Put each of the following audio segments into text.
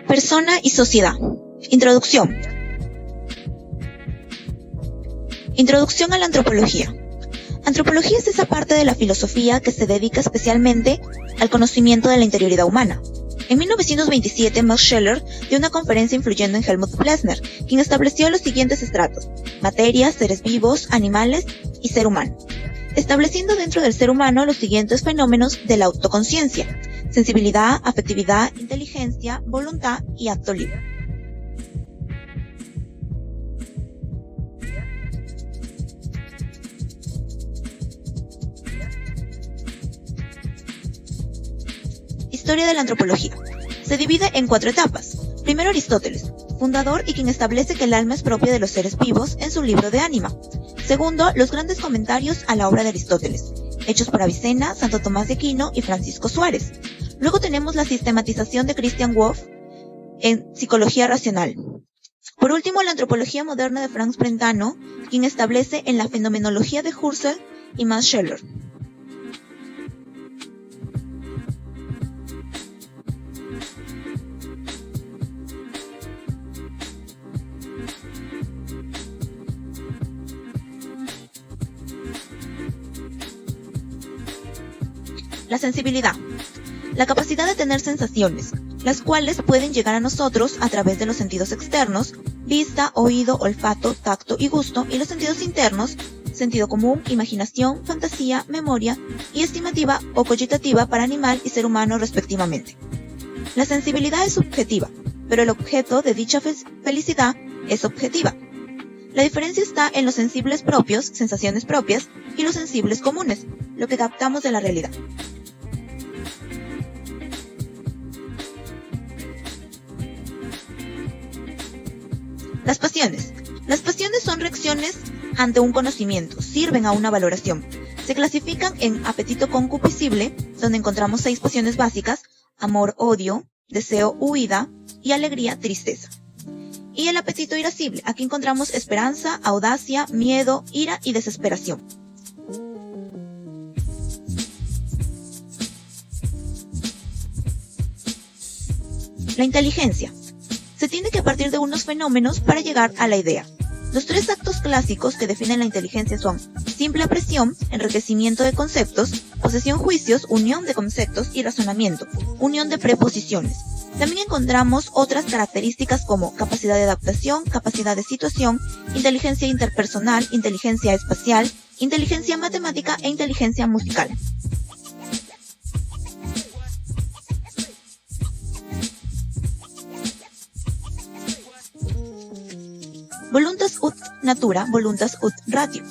Persona y sociedad. Introducción. Introducción a la antropología. Antropología es esa parte de la filosofía que se dedica especialmente al conocimiento de la interioridad humana. En 1927, Max Scheler dio una conferencia influyendo en Helmut Plessner, quien estableció los siguientes estratos: materia, seres vivos, animales y ser humano, estableciendo dentro del ser humano los siguientes fenómenos de la autoconciencia: sensibilidad, afectividad, inteligencia, voluntad y acto libre. Historia de la antropología. Se divide en 4 etapas. Primero, Aristóteles, fundador y quien establece que el alma es propia de los seres vivos en su libro de Ánima. Segundo, los grandes comentarios a la obra de Aristóteles, hechos por Avicena, Santo Tomás de Aquino y Francisco Suárez. Luego tenemos la sistematización de Christian Wolff en Psicología Racional. Por último, la antropología moderna de Franz Brentano, quien establece en la fenomenología de Husserl y Max Scheler. La sensibilidad. La capacidad de tener sensaciones, las cuales pueden llegar a nosotros a través de los sentidos externos, vista, oído, olfato, tacto y gusto, y los sentidos internos, sentido común, imaginación, fantasía, memoria y estimativa o cogitativa para animal y ser humano respectivamente. La sensibilidad es subjetiva, pero el objeto de dicha felicidad es objetiva. La diferencia está en los sensibles propios, sensaciones propias, y los sensibles comunes, lo que captamos de la realidad. Las pasiones. Las pasiones son reacciones ante un conocimiento, sirven a una valoración. Se clasifican en apetito concupiscible, donde encontramos 6 pasiones básicas: amor, odio, deseo, huida y alegría, tristeza. Y el apetito irascible, aquí encontramos esperanza, audacia, miedo, ira y desesperación. La inteligencia. Se tiene que partir de unos fenómenos para llegar a la idea. Los 3 actos clásicos que definen la inteligencia son simple apreciación, enriquecimiento de conceptos, posesión juicios, unión de conceptos y razonamiento, unión de preposiciones. También encontramos otras características como capacidad de adaptación, capacidad de situación, inteligencia interpersonal, inteligencia espacial, inteligencia matemática e inteligencia musical. Voluntas ut natura, voluntas ut ratio.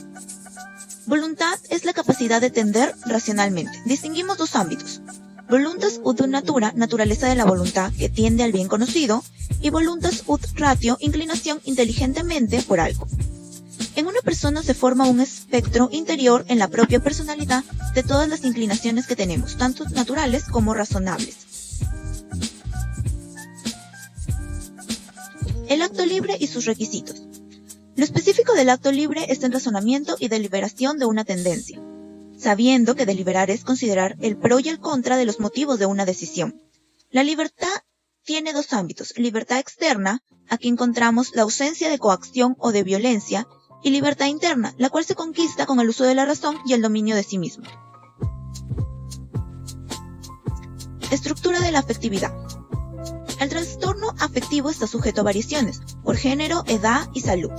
Voluntad es la capacidad de tender racionalmente. Distinguimos 2 ámbitos: voluntas ut natura, naturaleza de la voluntad que tiende al bien conocido, y voluntas ut ratio, inclinación inteligentemente por algo. En una persona se forma un espectro interior en la propia personalidad de todas las inclinaciones que tenemos, tanto naturales como razonables. El acto libre y sus requisitos. Lo específico del acto libre está en razonamiento y deliberación de una tendencia, sabiendo que deliberar es considerar el pro y el contra de los motivos de una decisión. La libertad tiene 2 ámbitos: libertad externa, aquí encontramos la ausencia de coacción o de violencia, y libertad interna, la cual se conquista con el uso de la razón y el dominio de sí mismo. Estructura de la afectividad. El trastorno afectivo está sujeto a variaciones por género, edad y salud.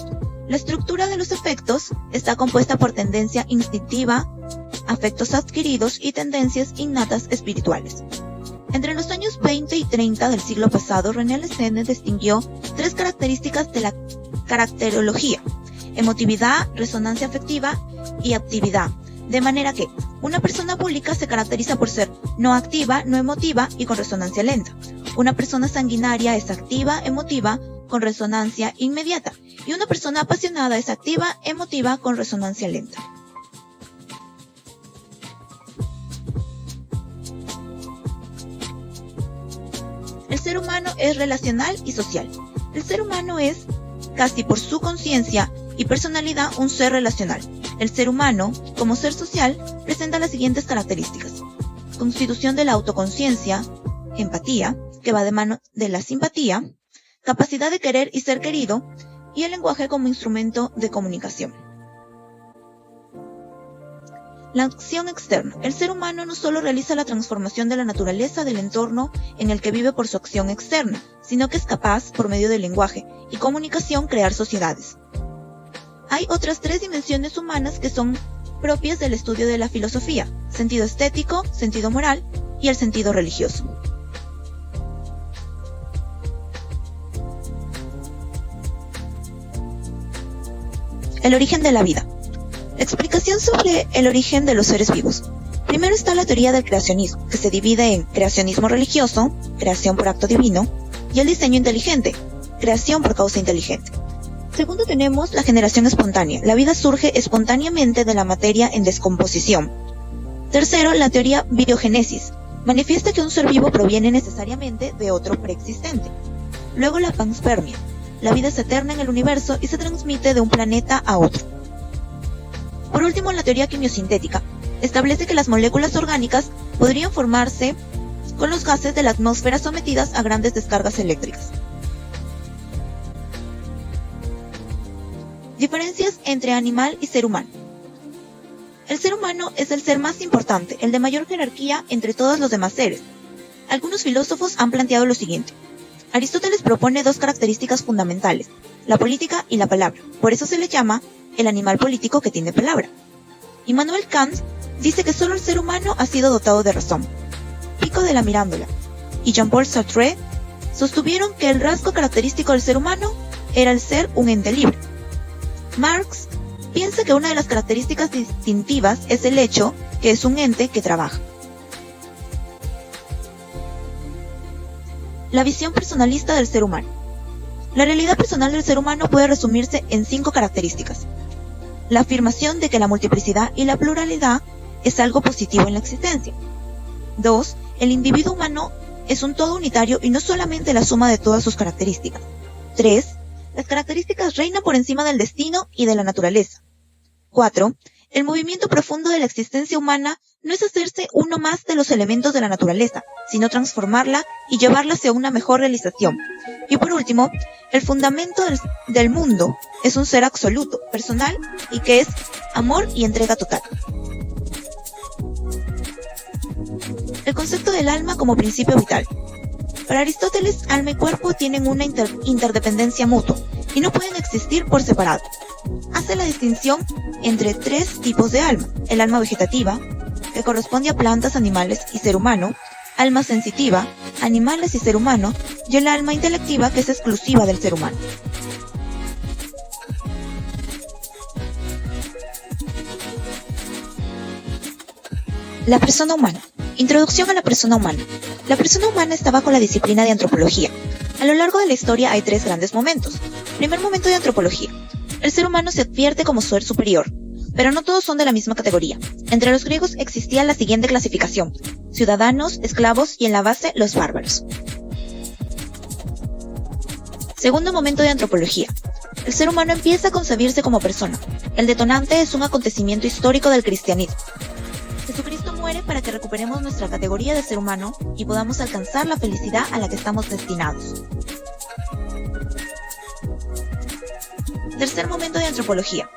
La estructura de los afectos está compuesta por tendencia instintiva, afectos adquiridos y tendencias innatas espirituales. Entre los años 20 y 30 del siglo pasado, René Lecesne distinguió 3 características de la caracterología: emotividad, resonancia afectiva y actividad. De manera que una persona pública se caracteriza por ser no activa, no emotiva y con resonancia lenta. Una persona sanguinaria es activa, emotiva, con resonancia inmediata. Y una persona apasionada es activa, emotiva, con resonancia lenta. El ser humano es relacional y social. El ser humano es, casi por su conciencia y personalidad, un ser relacional. El ser humano, como ser social, presenta las siguientes características: constitución de la autoconciencia, empatía, que va de mano de la simpatía, capacidad de querer y ser querido, y el lenguaje como instrumento de comunicación. La acción externa. El ser humano no solo realiza la transformación de la naturaleza del entorno en el que vive por su acción externa, sino que es capaz, por medio del lenguaje y comunicación, crear sociedades. Hay otras 3 dimensiones humanas que son propias del estudio de la filosofía: sentido estético, sentido moral y el sentido religioso. El origen de la vida. Explicación sobre el origen de los seres vivos. Primero está la teoría del creacionismo, que se divide en creacionismo religioso, creación por acto divino, y el diseño inteligente, creación por causa inteligente. Segundo tenemos la generación espontánea. La vida surge espontáneamente de la materia en descomposición. Tercero, la teoría biogénesis. Manifiesta que un ser vivo proviene necesariamente de otro preexistente. Luego la panspermia. La vida es eterna en el universo y se transmite de un planeta a otro. Por último, la teoría quimiosintética establece que las moléculas orgánicas podrían formarse con los gases de la atmósfera sometidas a grandes descargas eléctricas. Diferencias entre animal y ser humano. El ser humano es el ser más importante, el de mayor jerarquía entre todos los demás seres. Algunos filósofos han planteado lo siguiente. Aristóteles propone 2 características fundamentales: la política y la palabra. Por eso se le llama el animal político que tiene palabra. Immanuel Kant dice que solo el ser humano ha sido dotado de razón. Pico de la Mirandola y Jean-Paul Sartre sostuvieron que el rasgo característico del ser humano era el ser un ente libre. Marx piensa que una de las características distintivas es el hecho que es un ente que trabaja. La visión personalista del ser humano. La realidad personal del ser humano puede resumirse en 5 características. La afirmación de que la multiplicidad y la pluralidad es algo positivo en la existencia. 2. El individuo humano es un todo unitario y no solamente la suma de todas sus características. 3. Las características reinan por encima del destino y de la naturaleza. 4. El movimiento profundo de la existencia humana no es hacerse uno más de los elementos de la naturaleza, sino transformarla y llevarla hacia una mejor realización. Y por último, el fundamento del mundo es un ser absoluto, personal y que es amor y entrega total. El concepto del alma como principio vital. Para Aristóteles, alma y cuerpo tienen una interdependencia mutua y no pueden existir por separado. Hace la distinción entre 3 tipos de alma: el alma vegetativa, que corresponde a plantas, animales y ser humano; alma sensitiva, animales y ser humano; y el alma intelectiva, que es exclusiva del ser humano. La persona humana. Introducción a la persona humana. La persona humana está bajo la disciplina de antropología. A lo largo de la historia hay 3 grandes momentos. Primer momento de antropología. El ser humano se advierte como ser superior, pero no todos son de la misma categoría. Entre los griegos existía la siguiente clasificación: ciudadanos, esclavos y en la base los bárbaros. Segundo momento de antropología. El ser humano empieza a concebirse como persona. El detonante es un acontecimiento histórico del cristianismo. Jesucristo muere para que recuperemos nuestra categoría de ser humano y podamos alcanzar la felicidad a la que estamos destinados. Tercer momento de antropología.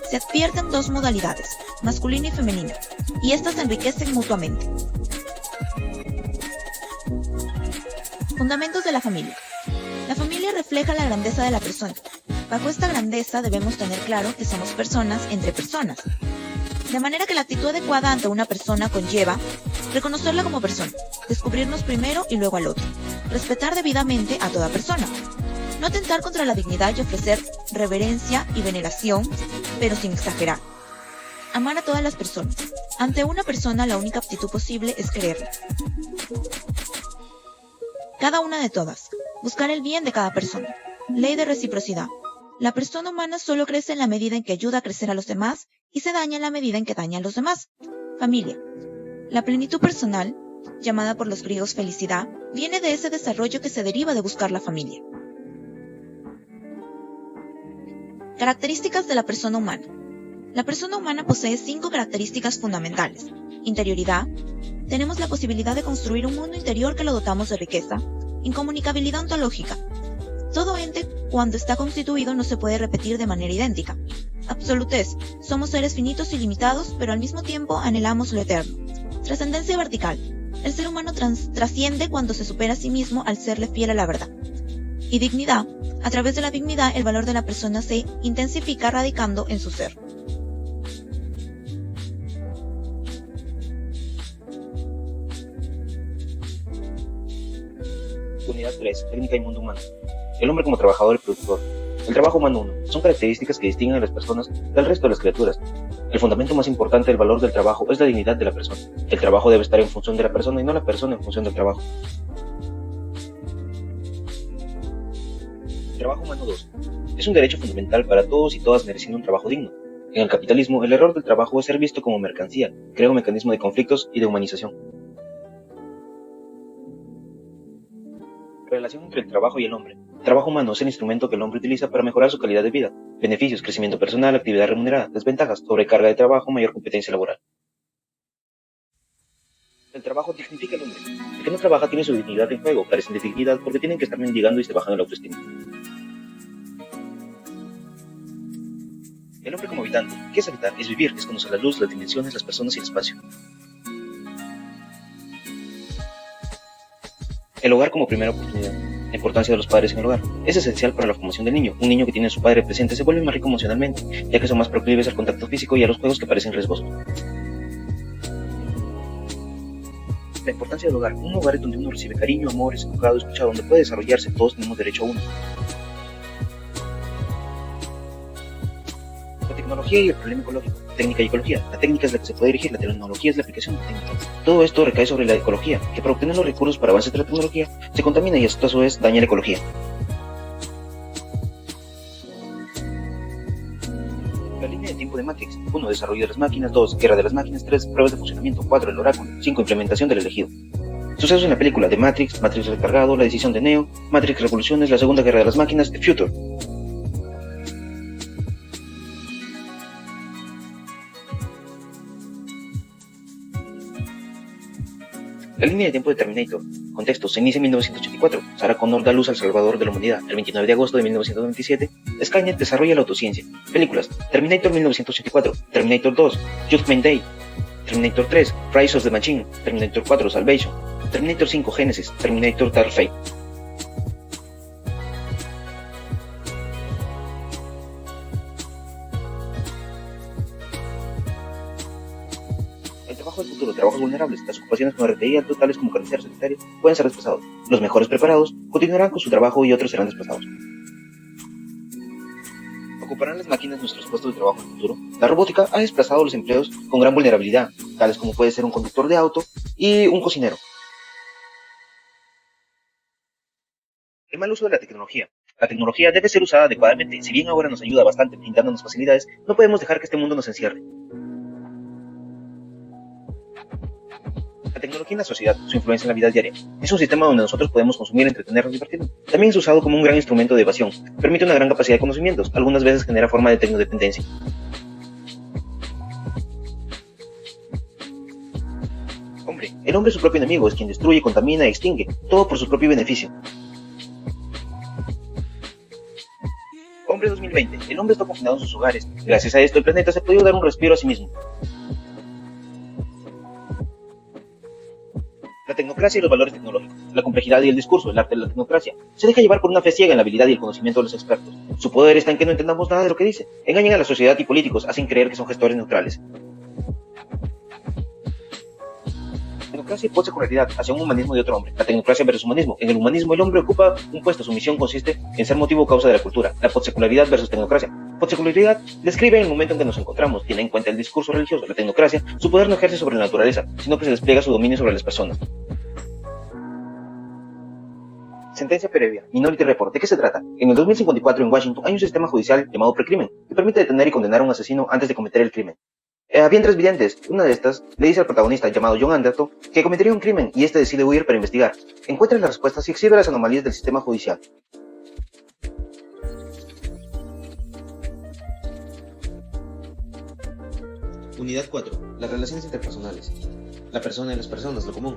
Se advierten 2 modalidades, masculina y femenina, y estas se enriquecen mutuamente. Fundamentos de la familia. La familia refleja la grandeza de la persona. Bajo esta grandeza debemos tener claro que somos personas entre personas. De manera que la actitud adecuada ante una persona conlleva reconocerla como persona, descubrirnos primero y luego al otro, respetar debidamente a toda persona, no atentar contra la dignidad y ofrecer reverencia y veneración, pero sin exagerar. Amar a todas las personas. Ante una persona la única aptitud posible es quererla. Cada una de todas. Buscar el bien de cada persona. Ley de reciprocidad. La persona humana solo crece en la medida en que ayuda a crecer a los demás y se daña en la medida en que daña a los demás. Familia. La plenitud personal, llamada por los griegos felicidad, viene de ese desarrollo que se deriva de buscar la familia. Características de la persona humana. La persona humana posee 5 características fundamentales. Interioridad. Tenemos la posibilidad de construir un mundo interior que lo dotamos de riqueza. Incomunicabilidad ontológica. Todo ente, cuando está constituido, no se puede repetir de manera idéntica. Absolutez. Somos seres finitos y limitados, pero al mismo tiempo anhelamos lo eterno. Trascendencia vertical. El ser humano trasciende cuando se supera a sí mismo al serle fiel a la verdad. Y dignidad. A través de la dignidad, el valor de la persona se intensifica radicando en su ser. Unidad 3. Técnica y mundo humano. El hombre como trabajador y productor. El trabajo humano 1. Son características que distinguen a las personas del resto de las criaturas. El fundamento más importante del valor del trabajo es la dignidad de la persona. El trabajo debe estar en función de la persona y no la persona en función del trabajo. Trabajo humano 2. Es un derecho fundamental para todos y todas mereciendo un trabajo digno. En el capitalismo, el error del trabajo es ser visto como mercancía, crea un mecanismo de conflictos y de humanización. Relación entre el trabajo y el hombre. El trabajo humano es el instrumento que el hombre utiliza para mejorar su calidad de vida. Beneficios, crecimiento personal, actividad remunerada, desventajas, sobrecarga de trabajo, mayor competencia laboral. El trabajo dignifica al hombre. El que no trabaja tiene su dignidad en juego, carecen de dignidad porque tienen que estar mendigando y se bajan el autoestima. El hombre como habitante. ¿Qué es habitar? Es vivir, es conocer la luz, las dimensiones, las personas y el espacio. El hogar como primera oportunidad. La importancia de los padres en el hogar es esencial para la formación del niño. Un niño que tiene a su padre presente se vuelve más rico emocionalmente, ya que son más proclives al contacto físico y a los juegos que parecen riesgosos. La importancia del hogar. Un hogar es donde uno recibe cariño, amor, es educado, escuchado, donde puede desarrollarse. Todos tenemos derecho a uno. La tecnología y el problema ecológico. Técnica y ecología. La técnica es la que se puede dirigir, la tecnología es la aplicación de técnicas. Todo esto recae sobre la ecología, que para obtener los recursos para avances de la tecnología se contamina y esto a su vez daña la ecología. La línea de tiempo de Matrix. 1. Desarrollo de las máquinas. 2. Guerra de las máquinas. 3. Pruebas de funcionamiento. 4. El oráculo. 5. Implementación del elegido. Sucesos en la película de Matrix, Matrix recargado, la decisión de Neo, Matrix Revoluciones, la segunda guerra de las máquinas, The Future. La línea de tiempo de Terminator. Contexto. Se inicia en 1984. Sarah Connor da luz al salvador de la humanidad. El 29 de agosto de 1997, Skynet desarrolla la autociencia. Películas. Terminator 1984. Terminator 2. Judgment Day. Terminator 3. Rise of the Machine. Terminator 4. Salvation. Terminator 5. Genesis. Terminator Dark Fate. El trabajo del futuro, trabajos vulnerables, las ocupaciones con RTI alto, tales como carnicero secretario, pueden ser desplazados. Los mejores preparados continuarán con su trabajo y otros serán desplazados. ¿Ocuparán las máquinas nuestros puestos de trabajo en el futuro? La robótica ha desplazado los empleos con gran vulnerabilidad, tales como puede ser un conductor de auto y un cocinero. El mal uso de la tecnología. La tecnología debe ser usada adecuadamente. Si bien ahora nos ayuda bastante brindándonos facilidades, no podemos dejar que este mundo nos encierre. La tecnología en la sociedad, su influencia en la vida diaria. Es un sistema donde nosotros podemos consumir, entretenernos y divertirnos. También es usado como un gran instrumento de evasión. Permite una gran capacidad de conocimientos. Algunas veces genera forma de tecnodependencia. Hombre. El hombre es su propio enemigo, es quien destruye, contamina y extingue. Todo por su propio beneficio. Hombre 2020. El hombre está confinado en sus hogares. Gracias a esto, el planeta se ha podido dar un respiro a sí mismo. La tecnocracia y los valores tecnológicos, la complejidad y el discurso, el arte de la tecnocracia. Se deja llevar por una fe ciega en la habilidad y el conocimiento de los expertos. Su poder está en que no entendamos nada de lo que dice. Engañan a la sociedad y políticos, hacen creer que son gestores neutrales. Tecnocracia y posecularidad hacia un humanismo de otro hombre. La tecnocracia versus humanismo. En el humanismo el hombre ocupa un puesto, su misión consiste en ser motivo o causa de la cultura. La posecularidad versus tecnocracia. Posecularidad describe el momento en que nos encontramos, tiene en cuenta el discurso religioso. La tecnocracia, su poder no ejerce sobre la naturaleza, sino que se despliega su dominio sobre las personas. Sentencia previa. Minority Report. ¿De qué se trata? En el 2054 en Washington hay un sistema judicial llamado precrimen, que permite detener y condenar a un asesino antes de cometer el crimen. Habían 3 videntes. Una de estas le dice al protagonista, llamado John Anderton, que cometería un crimen y este decide huir para investigar. Encuentra las respuestas y exhibe las anomalías del sistema judicial. Unidad 4. Las relaciones interpersonales. La persona y las personas, lo común.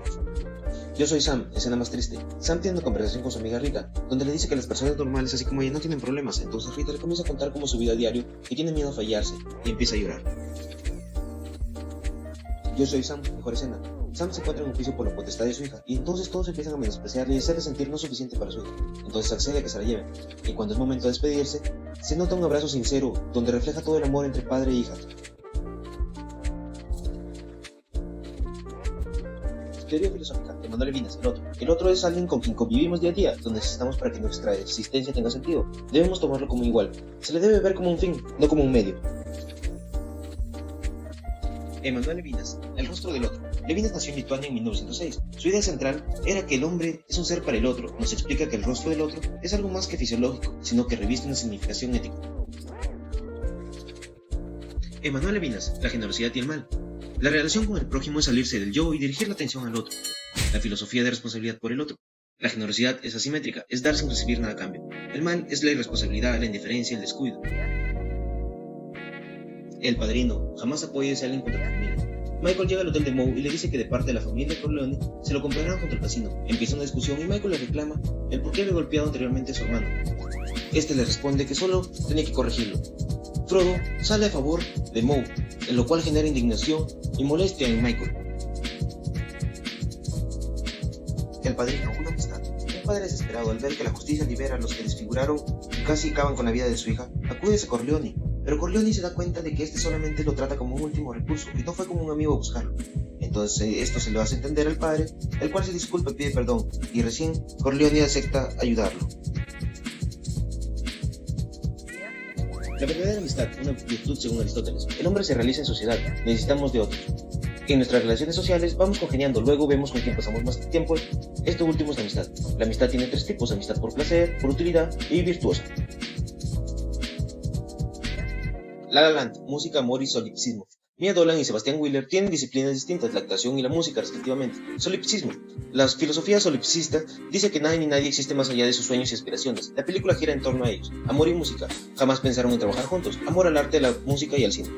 Yo soy Sam, escena más triste. Sam tiene una conversación con su amiga Rita, donde le dice que las personas normales, así como ella, no tienen problemas. Entonces Rita le comienza a contar cómo su vida a diario, que tiene miedo a fallarse, y empieza a llorar. Yo soy Sam, mejor escena. Sam se encuentra en un juicio por la potestad de su hija, y entonces todos empiezan a menospreciarle y hacerle sentir no suficiente para su hija. Entonces accede a que se la lleven, y cuando es momento de despedirse, se nota un abrazo sincero, donde refleja todo el amor entre padre e hija. Teoría filosófica, Emanuel Levinas, el otro. El otro es alguien con quien convivimos día a día, donde necesitamos para que nuestra existencia tenga sentido. Debemos tomarlo como igual. Se le debe ver como un fin, no como un medio. Emanuel Levinas, el rostro del otro. Levinas nació en Lituania en 1906. Su idea central era que el hombre es un ser para el otro. Nos explica que el rostro del otro es algo más que fisiológico, sino que reviste una significación ética. Emanuel Levinas, la generosidad y el mal. La relación con el prójimo es salirse del yo y dirigir la atención al otro. La filosofía de responsabilidad por el otro. La generosidad es asimétrica, es dar sin recibir nada a cambio. El mal es la irresponsabilidad, la indiferencia, el descuido. El padrino jamás apoya a ese alguien contra la familia. Michael llega al hotel de Moe y le dice que de parte de la familia Corleone se lo comprarán contra el casino. Empieza una discusión y Michael le reclama el por qué había golpeado anteriormente a su hermano. Este le responde que solo tenía que corregirlo. Frodo sale a favor de Moe, en lo cual genera indignación y molestia en Michael. El padrino, una amistad. Un padre desesperado al ver que la justicia libera a los que desfiguraron y casi acaban con la vida de su hija, acude a Corleone, pero Corleone se da cuenta de que este solamente lo trata como un último recurso y no fue como un amigo a buscarlo. Entonces esto se lo hace entender al padre, el cual se disculpa y pide perdón, y recién Corleone acepta ayudarlo. La verdadera amistad, una virtud según Aristóteles. El hombre se realiza en sociedad, necesitamos de otros. En nuestras relaciones sociales vamos congeniando, luego vemos con quién pasamos más tiempo. Esto último es la amistad. La amistad tiene tres tipos: amistad por placer, por utilidad y virtuosa. La La Land, música, amor y solipsismo. Mia Dolan y Sebastián Wheeler tienen disciplinas distintas, la actuación y la música respectivamente. Solipsismo. La filosofía solipsista dice que nadie ni nadie existe más allá de sus sueños y aspiraciones. La película gira en torno a ellos. Amor y música. Jamás pensaron en trabajar juntos. Amor al arte, a la música y al cine.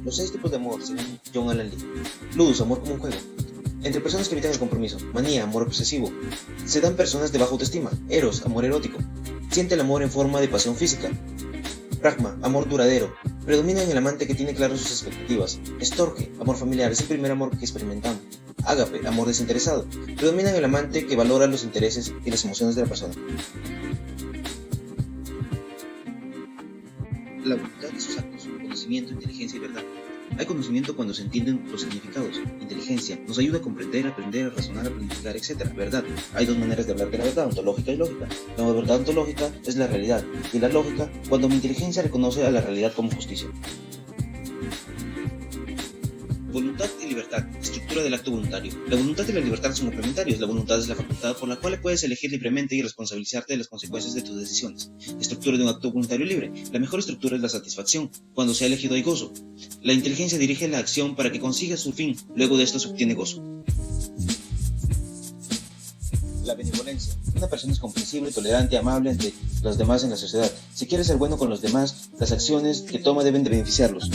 Los 6 tipos de amor, según John Alan Lee. Ludus, amor como un juego. Entre personas que evitan el compromiso. Manía, amor obsesivo. Se dan personas de baja autoestima. Eros, amor erótico. Siente el amor en forma de pasión física. Pragma, amor duradero. Predomina en el amante que tiene claras sus expectativas. Storge, amor familiar, es el primer amor que experimentamos. Ágape, amor desinteresado. Predomina en el amante que valora los intereses y las emociones de la persona. La voluntad y sus actos, conocimiento, inteligencia y verdad. Hay conocimiento cuando se entienden los significados. Inteligencia nos ayuda a comprender, aprender, a razonar, a planificar, etc. Verdad. Hay dos maneras de hablar de la verdad, ontológica y lógica. La verdad ontológica es la realidad, y la lógica cuando mi inteligencia reconoce a la realidad como justicia. Voluntad y libertad, estructura del acto voluntario. La voluntad y la libertad son complementarios. La voluntad es la facultad por la cual puedes elegir libremente y responsabilizarte de las consecuencias de tus decisiones. Estructura de un acto voluntario libre. La mejor estructura es la satisfacción. Cuando se ha elegido hay gozo. La inteligencia dirige la acción para que consiga su fin. Luego de esto se obtiene gozo. La benevolencia. Una persona es comprensible, tolerante, amable ante los demás en la sociedad. Si quiere ser bueno con los demás, las acciones que toma deben de beneficiarlos.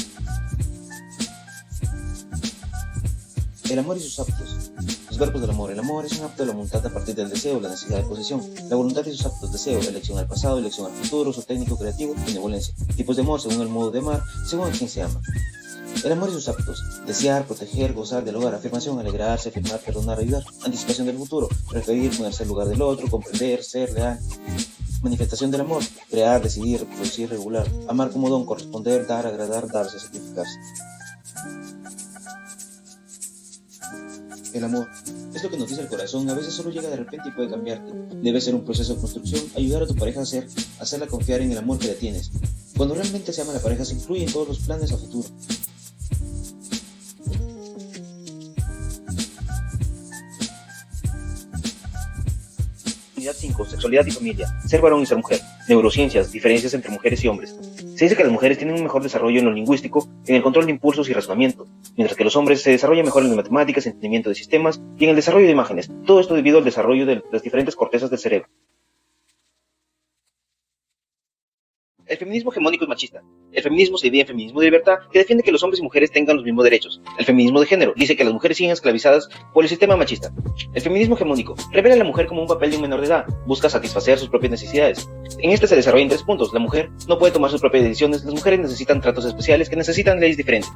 El amor y sus actos. Los verbos del amor. El amor es un acto de la voluntad a partir del deseo, la necesidad de posesión. La voluntad y sus actos. Deseo, elección al pasado, elección al futuro, uso técnico, creativo, benevolencia. Tipos de amor según el modo de amar, según a quien se ama. El amor y sus actos. Desear, proteger, gozar del hogar, afirmación, alegrarse, afirmar, perdonar, ayudar. Anticipación del futuro. Referir, ponerse al lugar del otro, comprender, ser leal. Manifestación del amor. Crear, decidir, reproducir, regular. Amar como don, corresponder, dar, agradar, darse, sacrificarse. El amor es lo que nos dice el corazón, a veces solo llega de repente y puede cambiarte. Debe ser un proceso de construcción, ayudar a tu pareja a hacerla confiar en el amor que le tienes. Cuando realmente se ama a la pareja se incluye en todos los planes a futuro. Unidad 5. Sexualidad y familia. Ser varón y ser mujer. Neurociencias. Diferencias entre mujeres y hombres. Se dice que las mujeres tienen un mejor desarrollo en lo lingüístico, en el control de impulsos y razonamiento, mientras que los hombres se desarrollan mejor en las matemáticas, entendimiento de sistemas y en el desarrollo de imágenes. Todo esto debido al desarrollo de las diferentes cortezas del cerebro. El feminismo hegemónico es machista. El feminismo se divide en feminismo de libertad, que defiende que los hombres y mujeres tengan los mismos derechos. El feminismo de género dice que las mujeres siguen esclavizadas por el sistema machista. El feminismo hegemónico revela a la mujer como un papel de un menor de edad, busca satisfacer sus propias necesidades. En este se desarrolla en 3 puntos. La mujer no puede tomar sus propias decisiones, las mujeres necesitan tratos especiales, que necesitan leyes diferentes.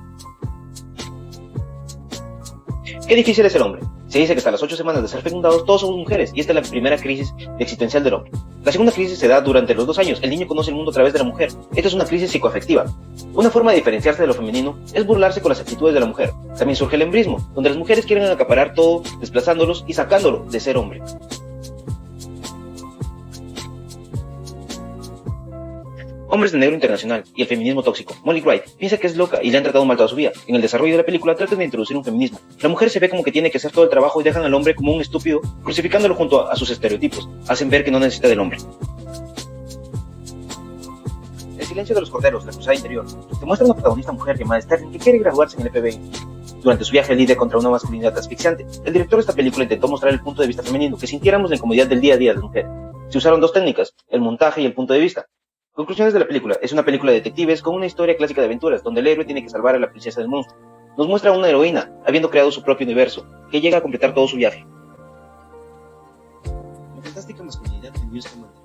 Qué difícil es el hombre. Se dice que hasta las 8 semanas de ser fecundados todos somos mujeres, y esta es la primera crisis existencial del hombre. La segunda crisis se da durante los 2 años. El niño conoce el mundo a través de la mujer. Esta es una crisis psicoafectiva. Una forma de diferenciarse de lo femenino es burlarse con las actitudes de la mujer. También surge el embrismo, donde las mujeres quieren acaparar todo, desplazándolos y sacándolo de ser hombre. Hombres de Negro Internacional y el feminismo tóxico. Molly Wright piensa que es loca y le han tratado mal toda su vida. En el desarrollo de la película tratan de introducir un feminismo. La mujer se ve como que tiene que hacer todo el trabajo y dejan al hombre como un estúpido, crucificándolo junto a sus estereotipos. Hacen ver que no necesita del hombre. El silencio de los corderos, la cruzada interior. Se muestra una protagonista mujer llamada Sterling que quiere graduarse en el FBI. Durante su viaje lidia contra una masculinidad asfixiante. El director de esta película intentó mostrar el punto de vista femenino, que sintiéramos la incomodidad del día a día de las mujeres. Se usaron 2 técnicas, el montaje y el punto de vista. Conclusiones de la película. Es una película de detectives con una historia clásica de aventuras, donde el héroe tiene que salvar a la princesa del monstruo. Nos muestra a una heroína, habiendo creado su propio universo, que llega a completar todo su viaje. La fantástica masculinidad de Newt Scamander.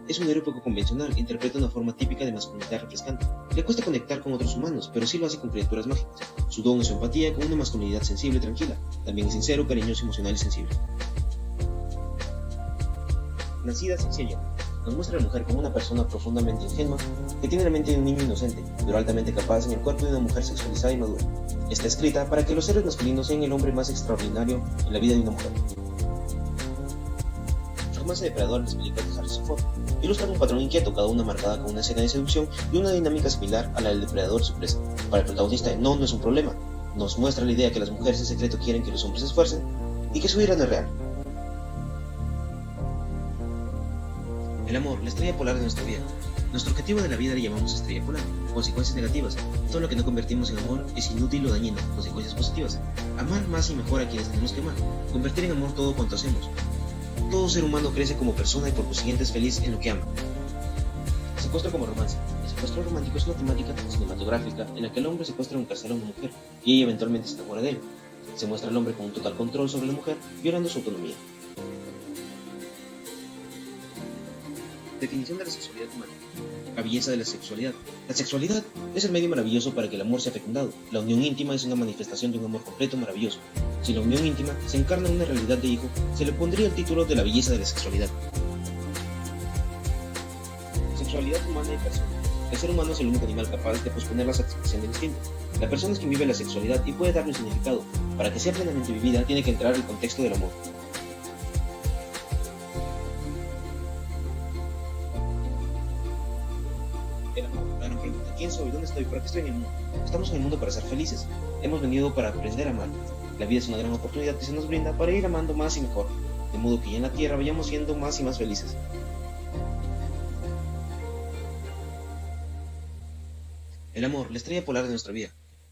Es un héroe poco convencional, interpreta una forma típica de masculinidad refrescante. Le cuesta conectar con otros humanos, pero sí lo hace con criaturas mágicas. Su don es su empatía con una masculinidad sensible y tranquila. También es sincero, cariñoso, emocional y sensible. Nacida sencilla. Nos muestra a la mujer como una persona profundamente ingenua, que tiene la mente de un niño inocente, pero altamente capaz en el cuerpo de una mujer sexualizada y madura. Está escrita para que los héroes masculinos sean el hombre más extraordinario en la vida de una mujer. Romance depredador en las películas de Harrison Ford ilustran un patrón inquieto, cada una marcada con una escena de seducción y una dinámica similar a la del depredador y su presa. Para el protagonista, no es un problema. Nos muestra la idea que las mujeres en secreto quieren que los hombres se esfuercen y que su ira no es real. El amor, la estrella polar de nuestra vida. Nuestro objetivo de la vida le llamamos estrella polar. Consecuencias negativas. Todo lo que no convertimos en amor es inútil o dañino. Consecuencias positivas. Amar más y mejor a quienes tenemos que amar. Convertir en amor todo cuanto hacemos. Todo ser humano crece como persona y por consiguiente es feliz en lo que ama. Secuestro como romance. El secuestro romántico es una temática cinematográfica en la que el hombre secuestra en un carcel a una mujer y ella eventualmente se enamora de él. Se muestra al hombre con un total control sobre la mujer, violando su autonomía. Definición de la sexualidad humana. La belleza de la sexualidad. La sexualidad es el medio maravilloso para que el amor sea fecundado. La unión íntima es una manifestación de un amor completo maravilloso. Si la unión íntima se encarna en una realidad de hijo, se le pondría el título de la belleza de la sexualidad. Sexualidad humana y persona. El ser humano es el único animal capaz de posponer la satisfacción del instinto. La persona es quien vive la sexualidad y puede darle un significado. Para que sea plenamente vivida, tiene que entrar el contexto del amor. El amor, la gran pregunta: ¿quién soy? ¿Dónde estoy? ¿Para qué estoy en el mundo? Estamos en el mundo para ser felices. Hemos venido para aprender a amar. La vida es una gran oportunidad que se nos brinda para ir amando más y mejor, de modo que ya en la tierra vayamos siendo más y más felices. El amor, la estrella polar de nuestra vida.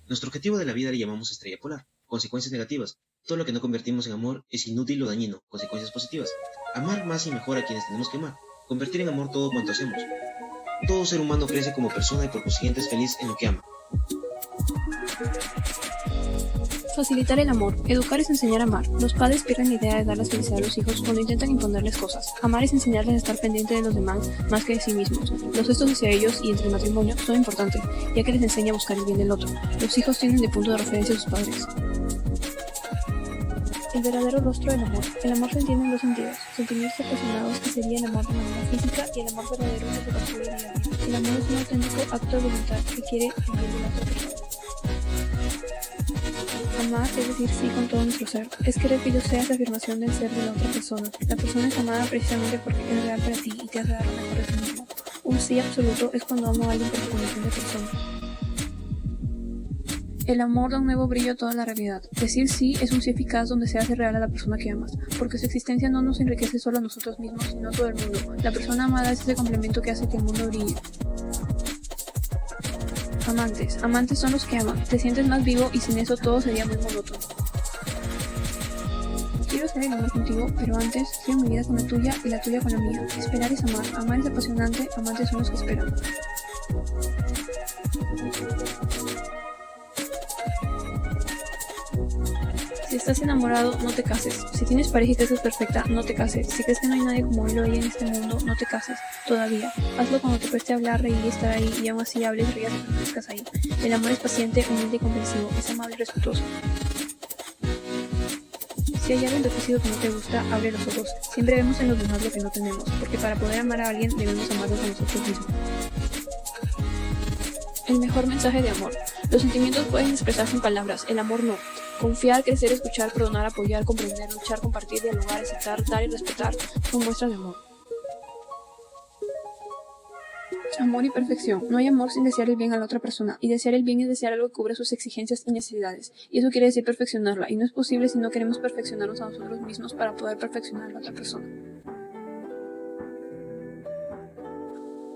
Nuestro objetivo de la vida le llamamos estrella polar. Consecuencias negativas. Todo lo que no convertimos en amor es inútil o dañino. Consecuencias positivas. Amar más y mejor a quienes tenemos que amar. Convertir en amor todo cuanto hacemos. Todo ser humano crece como persona y por consiguiente es feliz en lo que ama. Facilitar el amor. Educar es enseñar a amar. Los padres pierden la idea de darles felicidad a los hijos cuando intentan imponerles cosas. Amar es enseñarles a estar pendiente de los demás más que de sí mismos. Los gestos hacia ellos y entre el matrimonio son importantes, ya que les enseña a buscar el bien del otro. Los hijos tienen de punto de referencia a sus padres. El verdadero rostro del amor. El amor se entiende en 2 sentidos. Sentimientos apasionados, que sería el amor de manera física, y el amor verdadero que se construye día a día. El amor es un auténtico acto de voluntad que quiere el bien de la otra persona. Amar es decir sí con todo nuestro ser. Es querer que yo sea esa afirmación del ser de la otra persona. La persona es amada precisamente porque es real para ti y te hace dar lo mejor de sí mismo. Un sí absoluto es cuando amo a alguien por su condición de persona. El amor da un nuevo brillo a toda la realidad. Decir sí es un sí eficaz donde se hace real a la persona que amas, porque su existencia no nos enriquece solo a nosotros mismos, sino a todo el mundo. La persona amada es ese complemento que hace que el mundo brille. Amantes. Amantes son los que aman. Te sientes más vivo y sin eso todo sería muy monótono. Quiero ser el amor contigo, pero antes quiero mi vida con la tuya y la tuya con la mía. Esperar es amar, amar es apasionante, amantes son los que esperan. Si estás enamorado, no te cases. Si tienes pareja y crees que es perfecta, no te cases. Si crees que no hay nadie como él o ella en este mundo, no te cases. Todavía. Hazlo cuando te cueste hablar, reír y estar ahí, y aún así hables, rías y permanezcas ahí. El amor es paciente, humilde y comprensivo. Es amable y respetuoso. Si hay algo en tu físico que no te gusta, abre los ojos. Siempre vemos en los demás lo que no tenemos, porque para poder amar a alguien debemos amarnos a nosotros mismos. El mejor mensaje de amor. Los sentimientos pueden expresarse en palabras, el amor no. Confiar, crecer, escuchar, perdonar, apoyar, comprender, luchar, compartir, dialogar, aceptar, dar y respetar son muestras de amor. Amor y perfección. No hay amor sin desear el bien a la otra persona, y desear el bien es desear algo que cubra sus exigencias y necesidades, y eso quiere decir perfeccionarla, y no es posible si no queremos perfeccionarnos a nosotros mismos para poder perfeccionar a la otra persona.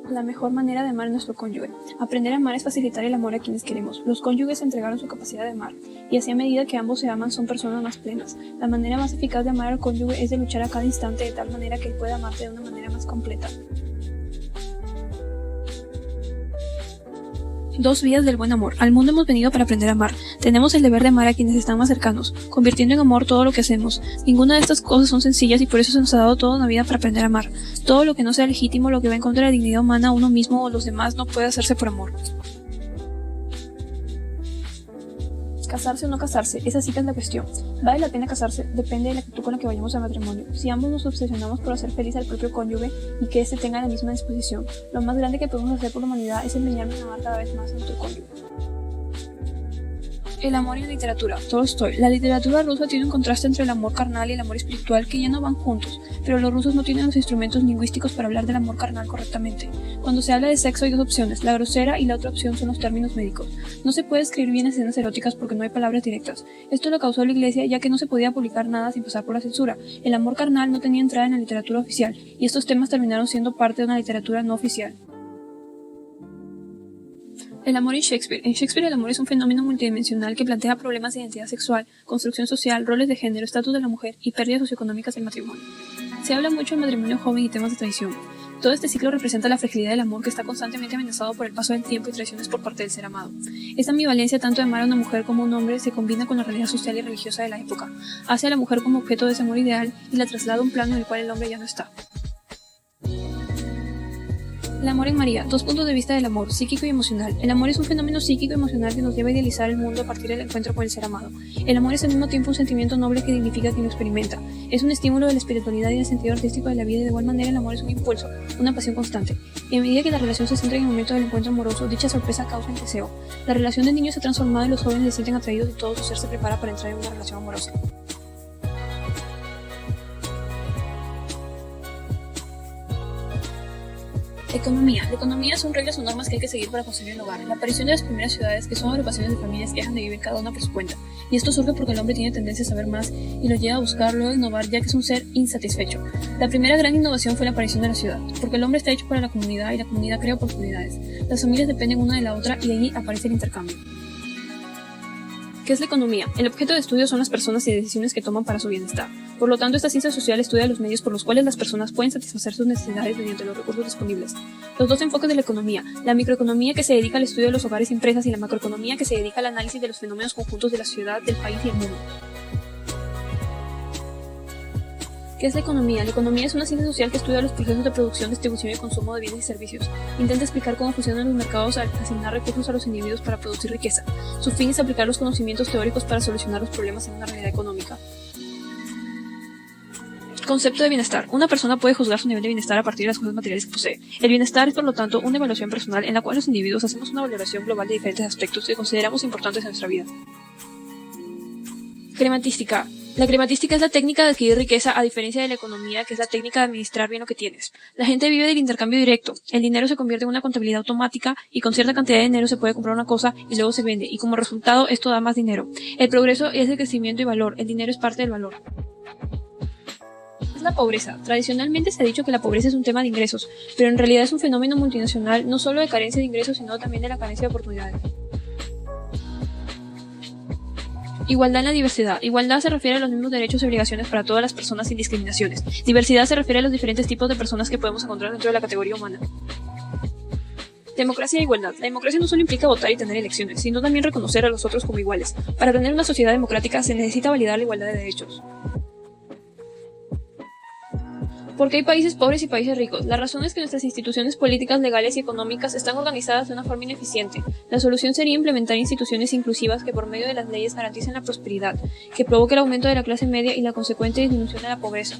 La mejor manera de amar a nuestro cónyuge. Aprender a amar es facilitar el amor a quienes queremos. Los cónyuges entregaron su capacidad de amar, y así a medida que ambos se aman son personas más plenas. La manera más eficaz de amar al cónyuge es de luchar a cada instante de tal manera que él pueda amarte de una manera más completa. 2 vías del buen amor. Al mundo hemos venido para aprender a amar. Tenemos el deber de amar a quienes están más cercanos, convirtiendo en amor todo lo que hacemos. Ninguna de estas cosas son sencillas y por eso se nos ha dado toda una vida para aprender a amar. Todo lo que no sea legítimo, lo que va en contra de la dignidad humana a uno mismo o los demás no puede hacerse por amor. ¿Casarse o no casarse? Esa sí que es la cuestión. ¿Vale la pena casarse? Depende de la actitud con la que vayamos al matrimonio. Si ambos nos obsesionamos por hacer feliz al propio cónyuge y que éste tenga la misma disposición, lo más grande que podemos hacer por la humanidad es empeñarnos en amar cada vez más a nuestro cónyuge. El amor y la literatura. Tolstoy. La literatura rusa tiene un contraste entre el amor carnal y el amor espiritual que ya no van juntos, pero los rusos no tienen los instrumentos lingüísticos para hablar del amor carnal correctamente. Cuando se habla de sexo hay 2 opciones, la grosera y la otra opción son los términos médicos. No se puede escribir bien escenas eróticas porque no hay palabras directas. Esto lo causó la Iglesia ya que no se podía publicar nada sin pasar por la censura. El amor carnal no tenía entrada en la literatura oficial, y estos temas terminaron siendo parte de una literatura no oficial. El amor en Shakespeare. En Shakespeare el amor es un fenómeno multidimensional que plantea problemas de identidad sexual, construcción social, roles de género, estatus de la mujer y pérdidas socioeconómicas del matrimonio. Se habla mucho del matrimonio joven y temas de traición. Todo este ciclo representa la fragilidad del amor que está constantemente amenazado por el paso del tiempo y traiciones por parte del ser amado. Esta ambivalencia tanto de amar a una mujer como a un hombre se combina con la realidad social y religiosa de la época. Hace a la mujer como objeto de ese amor ideal y la traslada a un plano en el cual el hombre ya no está. El amor en María. 2 puntos de vista del amor, psíquico y emocional. El amor es un fenómeno psíquico y emocional que nos lleva a idealizar el mundo a partir del encuentro con el ser amado. El amor es al mismo tiempo un sentimiento noble que dignifica a quien lo experimenta. Es un estímulo de la espiritualidad y del sentido artístico de la vida y de igual manera el amor es un impulso, una pasión constante. Y a medida que la relación se centra en el momento del encuentro amoroso, dicha sorpresa causa el deseo. La relación de niños se ha transformado y los jóvenes se sienten atraídos y todo su ser se prepara para entrar en una relación amorosa. Economía. La economía son reglas o normas que hay que seguir para construir el hogar. La aparición de las primeras ciudades, que son agrupaciones de familias que dejan de vivir cada una por su cuenta. Y esto surge porque el hombre tiene tendencia a saber más y lo lleva a buscar luego innovar, ya que es un ser insatisfecho. La primera gran innovación fue la aparición de la ciudad, porque el hombre está hecho para la comunidad y la comunidad crea oportunidades. Las familias dependen una de la otra y de allí aparece el intercambio. ¿Qué es la economía? El objeto de estudio son las personas y decisiones que toman para su bienestar. Por lo tanto, esta ciencia social estudia los medios por los cuales las personas pueden satisfacer sus necesidades mediante los recursos disponibles. Los 2 enfoques de la economía, la microeconomía que se dedica al estudio de los hogares y empresas y la macroeconomía que se dedica al análisis de los fenómenos conjuntos de la ciudad, del país y el mundo. ¿Qué es la economía? La economía es una ciencia social que estudia los procesos de producción, distribución y consumo de bienes y servicios. Intenta explicar cómo funcionan los mercados al asignar recursos a los individuos para producir riqueza. Su fin es aplicar los conocimientos teóricos para solucionar los problemas en una realidad económica. Concepto de bienestar. Una persona puede juzgar su nivel de bienestar a partir de las cosas materiales que posee. El bienestar es, por lo tanto, una evaluación personal en la cual los individuos hacemos una valoración global de diferentes aspectos que consideramos importantes en nuestra vida. Crematística. La crematística es la técnica de adquirir riqueza a diferencia de la economía, que es la técnica de administrar bien lo que tienes. La gente vive del intercambio directo. El dinero se convierte en una contabilidad automática y con cierta cantidad de dinero se puede comprar una cosa y luego se vende, y como resultado esto da más dinero. El progreso es el crecimiento y valor. El dinero es parte del valor. La pobreza. Tradicionalmente se ha dicho que la pobreza es un tema de ingresos, pero en realidad es un fenómeno multinacional no solo de carencia de ingresos, sino también de la carencia de oportunidades. Igualdad en la diversidad. Igualdad se refiere a los mismos derechos y obligaciones para todas las personas sin discriminaciones. Diversidad se refiere a los diferentes tipos de personas que podemos encontrar dentro de la categoría humana. Democracia e igualdad. La democracia no solo implica votar y tener elecciones, sino también reconocer a los otros como iguales. Para tener una sociedad democrática se necesita validar la igualdad de derechos. Porque hay países pobres y países ricos. La razón es que nuestras instituciones políticas, legales y económicas están organizadas de una forma ineficiente. La solución sería implementar instituciones inclusivas que por medio de las leyes garanticen la prosperidad, que provoque el aumento de la clase media y la consecuente disminución de la pobreza.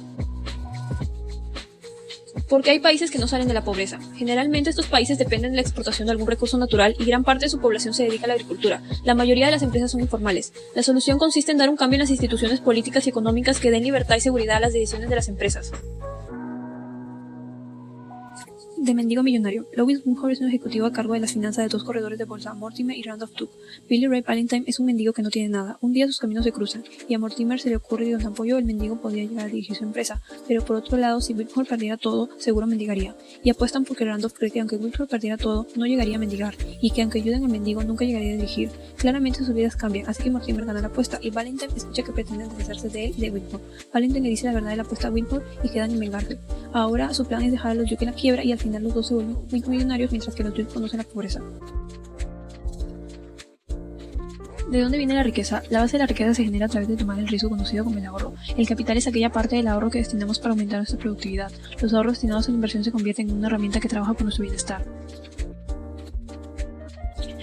Porque hay países que no salen de la pobreza. Generalmente estos países dependen de la exportación de algún recurso natural y gran parte de su población se dedica a la agricultura. La mayoría de las empresas son informales. La solución consiste en dar un cambio en las instituciones políticas y económicas que den libertad y seguridad a las decisiones de las empresas. De mendigo millonario. Louis Windhorst es un ejecutivo a cargo de las finanzas de dos corredores de bolsa, Mortimer y Randolph Tuck. Billy Ray Valentine es un mendigo que no tiene nada. Un día sus caminos se cruzan, y a Mortimer se le ocurre que con apoyo el mendigo podía llegar a dirigir su empresa, pero por otro lado, si Windhorst perdiera todo, seguro mendigaría. Y apuestan porque Randolph cree que aunque Windhorst perdiera todo, no llegaría a mendigar, y que aunque ayuden al mendigo, nunca llegaría a dirigir. Claramente sus vidas cambian, así que Mortimer gana la apuesta, y Valentine escucha que pretenden deshacerse de él y de Windhorst. Valentine le dice la verdad de la apuesta a Windhorst y quedan en vengarse. Ahora su plan es dejar a los Duke en la quiebra y al final los dos se vuelven muy millonarios mientras que los Duke conocen la pobreza. ¿De dónde viene la riqueza? La base de la riqueza se genera a través de tomar el riesgo conocido como el ahorro. El capital es aquella parte del ahorro que destinamos para aumentar nuestra productividad. Los ahorros destinados a la inversión se convierten en una herramienta que trabaja por nuestro bienestar.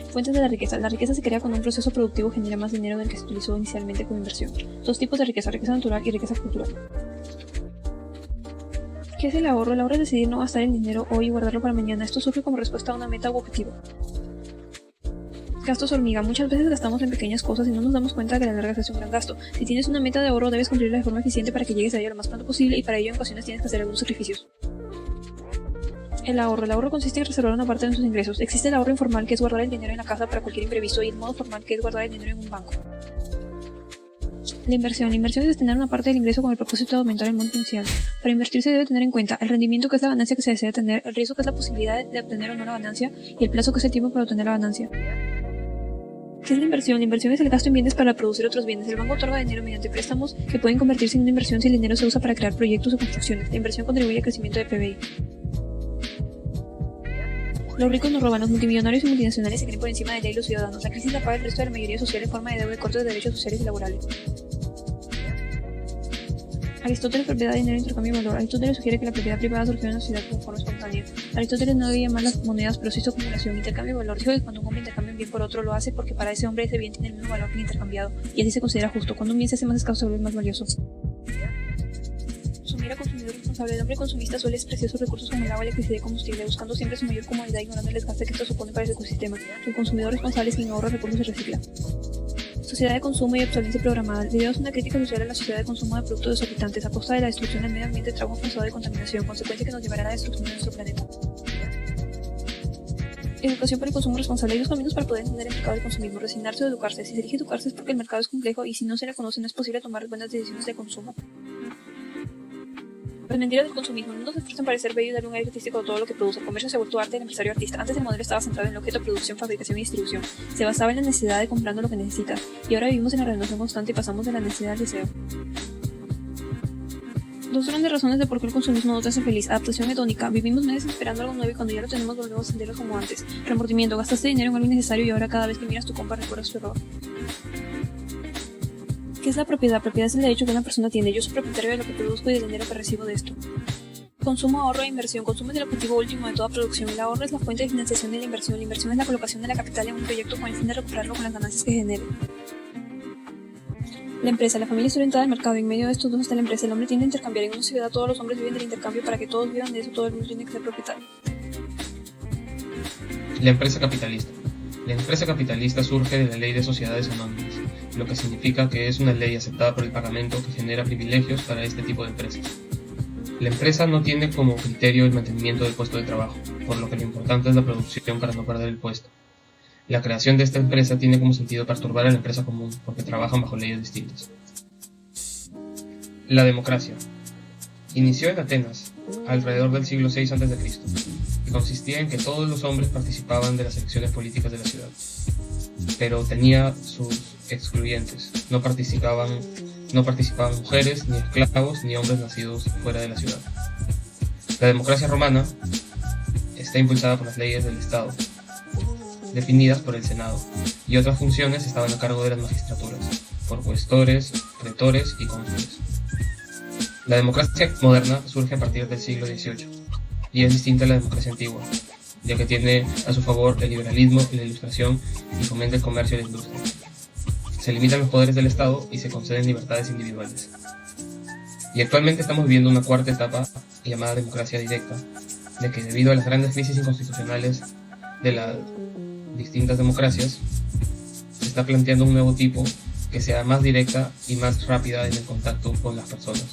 Fuentes de la riqueza. La riqueza se crea cuando un proceso productivo genera más dinero del que se utilizó inicialmente como inversión. Dos tipos de riqueza natural y riqueza cultural. ¿Qué es el ahorro? El ahorro es decidir no gastar el dinero hoy y guardarlo para mañana. Esto surge como respuesta a una meta u objetivo. Gastos hormiga. Muchas veces gastamos en pequeñas cosas y no nos damos cuenta de que a la larga se hace un gran gasto. Si tienes una meta de ahorro, debes cumplirla de forma eficiente para que llegues a ella lo más pronto posible y para ello en ocasiones tienes que hacer algunos sacrificios. El ahorro consiste en reservar una parte de nuestros ingresos. Existe el ahorro informal, que es guardar el dinero en la casa para cualquier imprevisto, y el modo formal, que es guardar el dinero en un banco. La inversión es destinar una parte del ingreso con el propósito de aumentar el monto inicial. Para invertir se debe tener en cuenta el rendimiento, que es la ganancia que se desea tener, el riesgo, que es la posibilidad de obtener o no la ganancia, y el plazo, que es el tiempo para obtener la ganancia. ¿Qué es la inversión? La inversión es el gasto en bienes para producir otros bienes. El banco otorga dinero mediante préstamos que pueden convertirse en una inversión si el dinero se usa para crear proyectos o construcciones. La inversión contribuye al crecimiento del PBI. Los ricos nos roban, los multimillonarios y multinacionales se creen por encima de ley los ciudadanos. La crisis la paga el resto de la mayoría social en forma de deuda y cortes de derechos sociales y laborales. Aristóteles, propiedad, dinero, intercambio y valor. Aristóteles sugiere que la propiedad privada surgió en la sociedad como forma espontánea. Aristóteles no veía mal las monedas, pero sí su acumulación. Intercambio y valor. Dijo que cuando un hombre intercambia un bien por otro, lo hace porque para ese hombre ese bien tiene el mismo valor que el intercambiado, y así se considera justo. Cuando un bien se hace más escaso, se vuelve más valioso. Sumir a consumidor responsable. El hombre consumista suele despreciar sus recursos como el agua, electricidad y combustible, buscando siempre su mayor comodidad, ignorando el desgaste que esto supone para el ecosistema. El consumidor responsable, sin ahorro recursos, se recicla. Sociedad de consumo y obsolescencia programada. El video es una crítica social a la sociedad de consumo de productos desorbitantes a costa de la destrucción del medio ambiente, trabajo forzado y contaminación, consecuencia que nos llevará a la destrucción de nuestro planeta. Educación para el consumo responsable. Hay dos caminos para poder entender el mercado del consumismo: resignarse o educarse. Si se elige educarse es porque el mercado es complejo y si no se le conoce no es posible tomar buenas decisiones de consumo. Las mentiras del consumismo. No nos esfuerzan para parecer bello y darle un aire artístico a todo lo que produce. El comercio se ha vuelto arte del empresario artista. Antes el modelo estaba centrado en el objeto, producción, fabricación y distribución. Se basaba en la necesidad de comprando lo que necesitas. Y ahora vivimos en la renovación constante y pasamos de la necesidad al deseo. Dos grandes razones de por qué el consumismo no te hace feliz. Adaptación hedónica. Vivimos meses esperando algo nuevo y cuando ya lo tenemos volvemos a sentirlo como antes. Remordimiento. Gastaste dinero en algo innecesario y ahora cada vez que miras tu compra recuerdas tu error. ¿Qué es la propiedad? Propiedad es el derecho que una persona tiene. Yo soy propietario de lo que produzco y del dinero que recibo de esto. Consumo, ahorro e inversión. Consumo es el objetivo último de toda producción. El ahorro es la fuente de financiación de la inversión. La inversión es la colocación de la capital en un proyecto con el fin de recuperarlo con las ganancias que genere. La empresa. La familia está orientada al mercado y en medio de estos dos está la empresa. El hombre tiende a intercambiar. En una sociedad todos los hombres viven del intercambio. Para que todos vivan de eso, todo el mundo tiene que ser propietario. La empresa capitalista. La empresa capitalista surge de la ley de sociedades anónimas, lo que significa que es una ley aceptada por el Parlamento que genera privilegios para este tipo de empresas. La empresa no tiene como criterio el mantenimiento del puesto de trabajo, por lo que lo importante es la producción para no perder el puesto. La creación de esta empresa tiene como sentido perturbar a la empresa común, porque trabajan bajo leyes distintas. La democracia. Inició en Atenas, alrededor del siglo VI a.C., y consistía en que todos los hombres participaban de las elecciones políticas de la ciudad, pero tenía sus excluyentes. No participaban mujeres, ni esclavos, ni hombres nacidos fuera de la ciudad. La democracia romana está impulsada por las leyes del Estado, definidas por el Senado, y otras funciones estaban a cargo de las magistraturas, por cuestores, pretores y cónsules. La democracia moderna surge a partir del siglo XVIII, y es distinta a la democracia antigua, ya que tiene a su favor el liberalismo y la ilustración y fomenta el comercio y la industria. Se limitan los poderes del Estado y se conceden libertades individuales. Y actualmente estamos viviendo una cuarta etapa llamada democracia directa, de que debido a las grandes crisis inconstitucionales de las distintas democracias, se está planteando un nuevo tipo que sea más directa y más rápida en el contacto con las personas.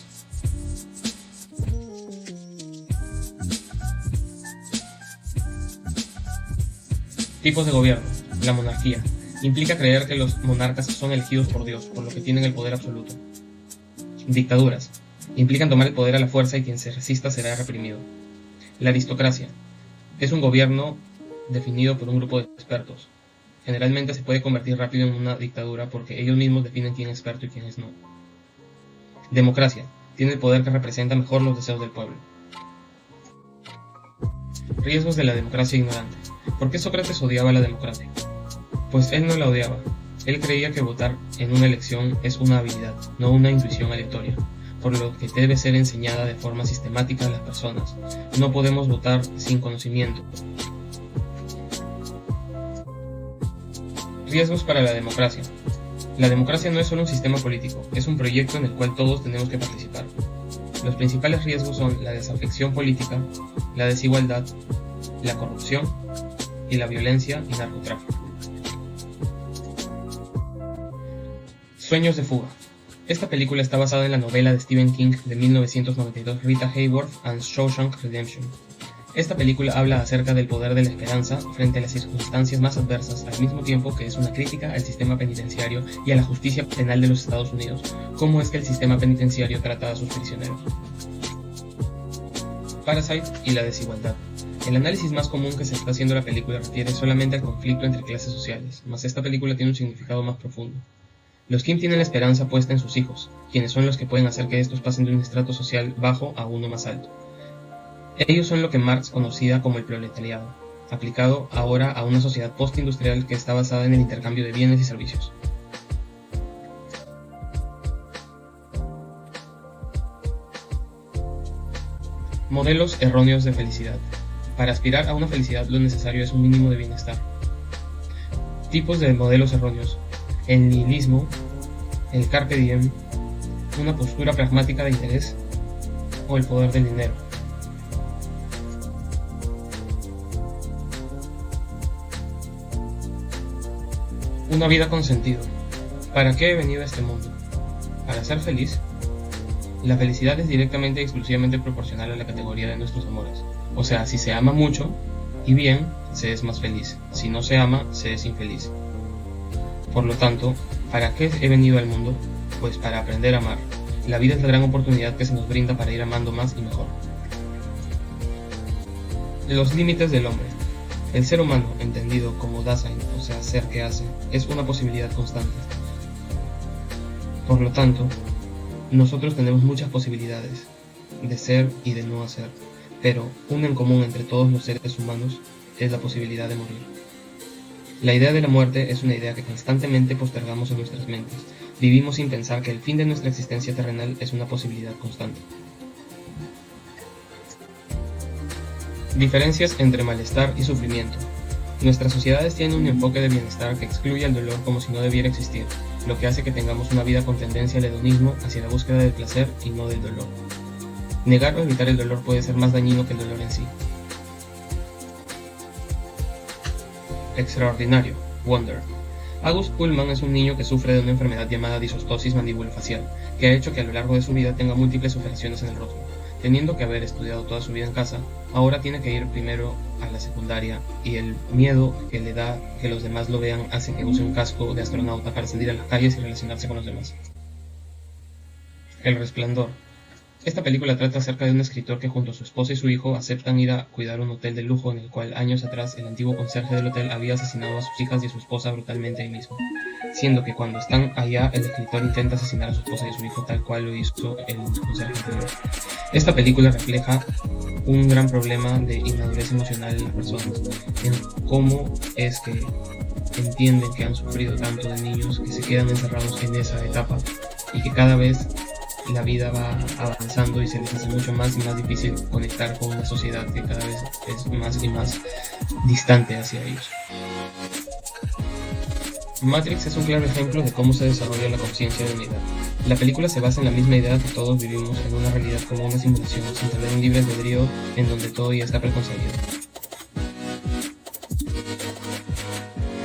Tipos de gobierno. La monarquía. Implica creer que los monarcas son elegidos por Dios, por lo que tienen el poder absoluto. Dictaduras. Implican tomar el poder a la fuerza y quien se resista será reprimido. La aristocracia. Es un gobierno definido por un grupo de expertos. Generalmente se puede convertir rápido en una dictadura porque ellos mismos definen quién es experto y quién es no. Democracia. Tiene el poder que representa mejor los deseos del pueblo. Riesgos de la democracia ignorante. ¿Por qué Sócrates odiaba la democracia? Pues él no la odiaba. Él creía que votar en una elección es una habilidad, no una intuición aleatoria, por lo que debe ser enseñada de forma sistemática a las personas. No podemos votar sin conocimiento. Riesgos para la democracia. La democracia no es solo un sistema político, es un proyecto en el cual todos tenemos que participar. Los principales riesgos son la desafección política, la desigualdad, la corrupción y la violencia y narcotráfico. Sueños de fuga. Esta película está basada en la novela de Stephen King de 1992 Rita Hayworth and Shawshank Redemption. Esta película habla acerca del poder de la esperanza frente a las circunstancias más adversas, al mismo tiempo que es una crítica al sistema penitenciario y a la justicia penal de los Estados Unidos, cómo es que el sistema penitenciario trata a sus prisioneros. Parasite y la desigualdad. El análisis más común que se está haciendo de la película refiere solamente al conflicto entre clases sociales, mas esta película tiene un significado más profundo. Los Kim tienen la esperanza puesta en sus hijos, quienes son los que pueden hacer que estos pasen de un estrato social bajo a uno más alto. Ellos son lo que Marx conocía como el proletariado, aplicado ahora a una sociedad postindustrial que está basada en el intercambio de bienes y servicios. Modelos erróneos de felicidad. Para aspirar a una felicidad lo necesario es un mínimo de bienestar. Tipos de modelos erróneos. El nihilismo, el carpe diem, una postura pragmática de interés o el poder del dinero. Una vida con sentido. ¿Para qué he venido a este mundo? ¿Para ser feliz? La felicidad es directamente y exclusivamente proporcional a la categoría de nuestros amores. O sea, si se ama mucho y bien, se es más feliz. Si no se ama, se es infeliz. Por lo tanto, ¿para qué he venido al mundo? Pues para aprender a amar. La vida es la gran oportunidad que se nos brinda para ir amando más y mejor. Los límites del hombre. El ser humano, entendido como Dasein, o sea, ser que hace, es una posibilidad constante. Por lo tanto, nosotros tenemos muchas posibilidades de ser y de no hacer, pero una en común entre todos los seres humanos es la posibilidad de morir. La idea de la muerte es una idea que constantemente postergamos en nuestras mentes. Vivimos sin pensar que el fin de nuestra existencia terrenal es una posibilidad constante. Diferencias entre malestar y sufrimiento. Nuestras sociedades tienen un enfoque de bienestar que excluye al dolor como si no debiera existir, lo que hace que tengamos una vida con tendencia al hedonismo hacia la búsqueda del placer y no del dolor. Negar o evitar el dolor puede ser más dañino que el dolor en sí. Extraordinario, Wonder. August Pullman es un niño que sufre de una enfermedad llamada disostosis mandibulofacial, que ha hecho que a lo largo de su vida tenga múltiples operaciones en el rostro. Teniendo que haber estudiado toda su vida en casa, ahora tiene que ir primero a la secundaria y el miedo que le da que los demás lo vean hace que use un casco de astronauta para salir a las calles y relacionarse con los demás. El Resplandor. Esta película trata acerca de un escritor que junto a su esposa y su hijo aceptan ir a cuidar un hotel de lujo en el cual años atrás el antiguo conserje del hotel había asesinado a sus hijas y a su esposa brutalmente ahí mismo, siendo que cuando están allá el escritor intenta asesinar a su esposa y a su hijo tal cual lo hizo el conserje anterior. Esta película refleja un gran problema de inmadurez emocional en las personas, en cómo es que entienden que han sufrido tanto de niños que se quedan encerrados en esa etapa y que cada vez la vida va avanzando y se les hace mucho más y más difícil conectar con una sociedad que cada vez es más y más distante hacia ellos. Matrix es un claro ejemplo de cómo se desarrolla la conciencia de unidad. La película se basa en la misma idea que todos vivimos en una realidad como una simulación, sin tener un libre albedrío en donde todo ya está preconcebido.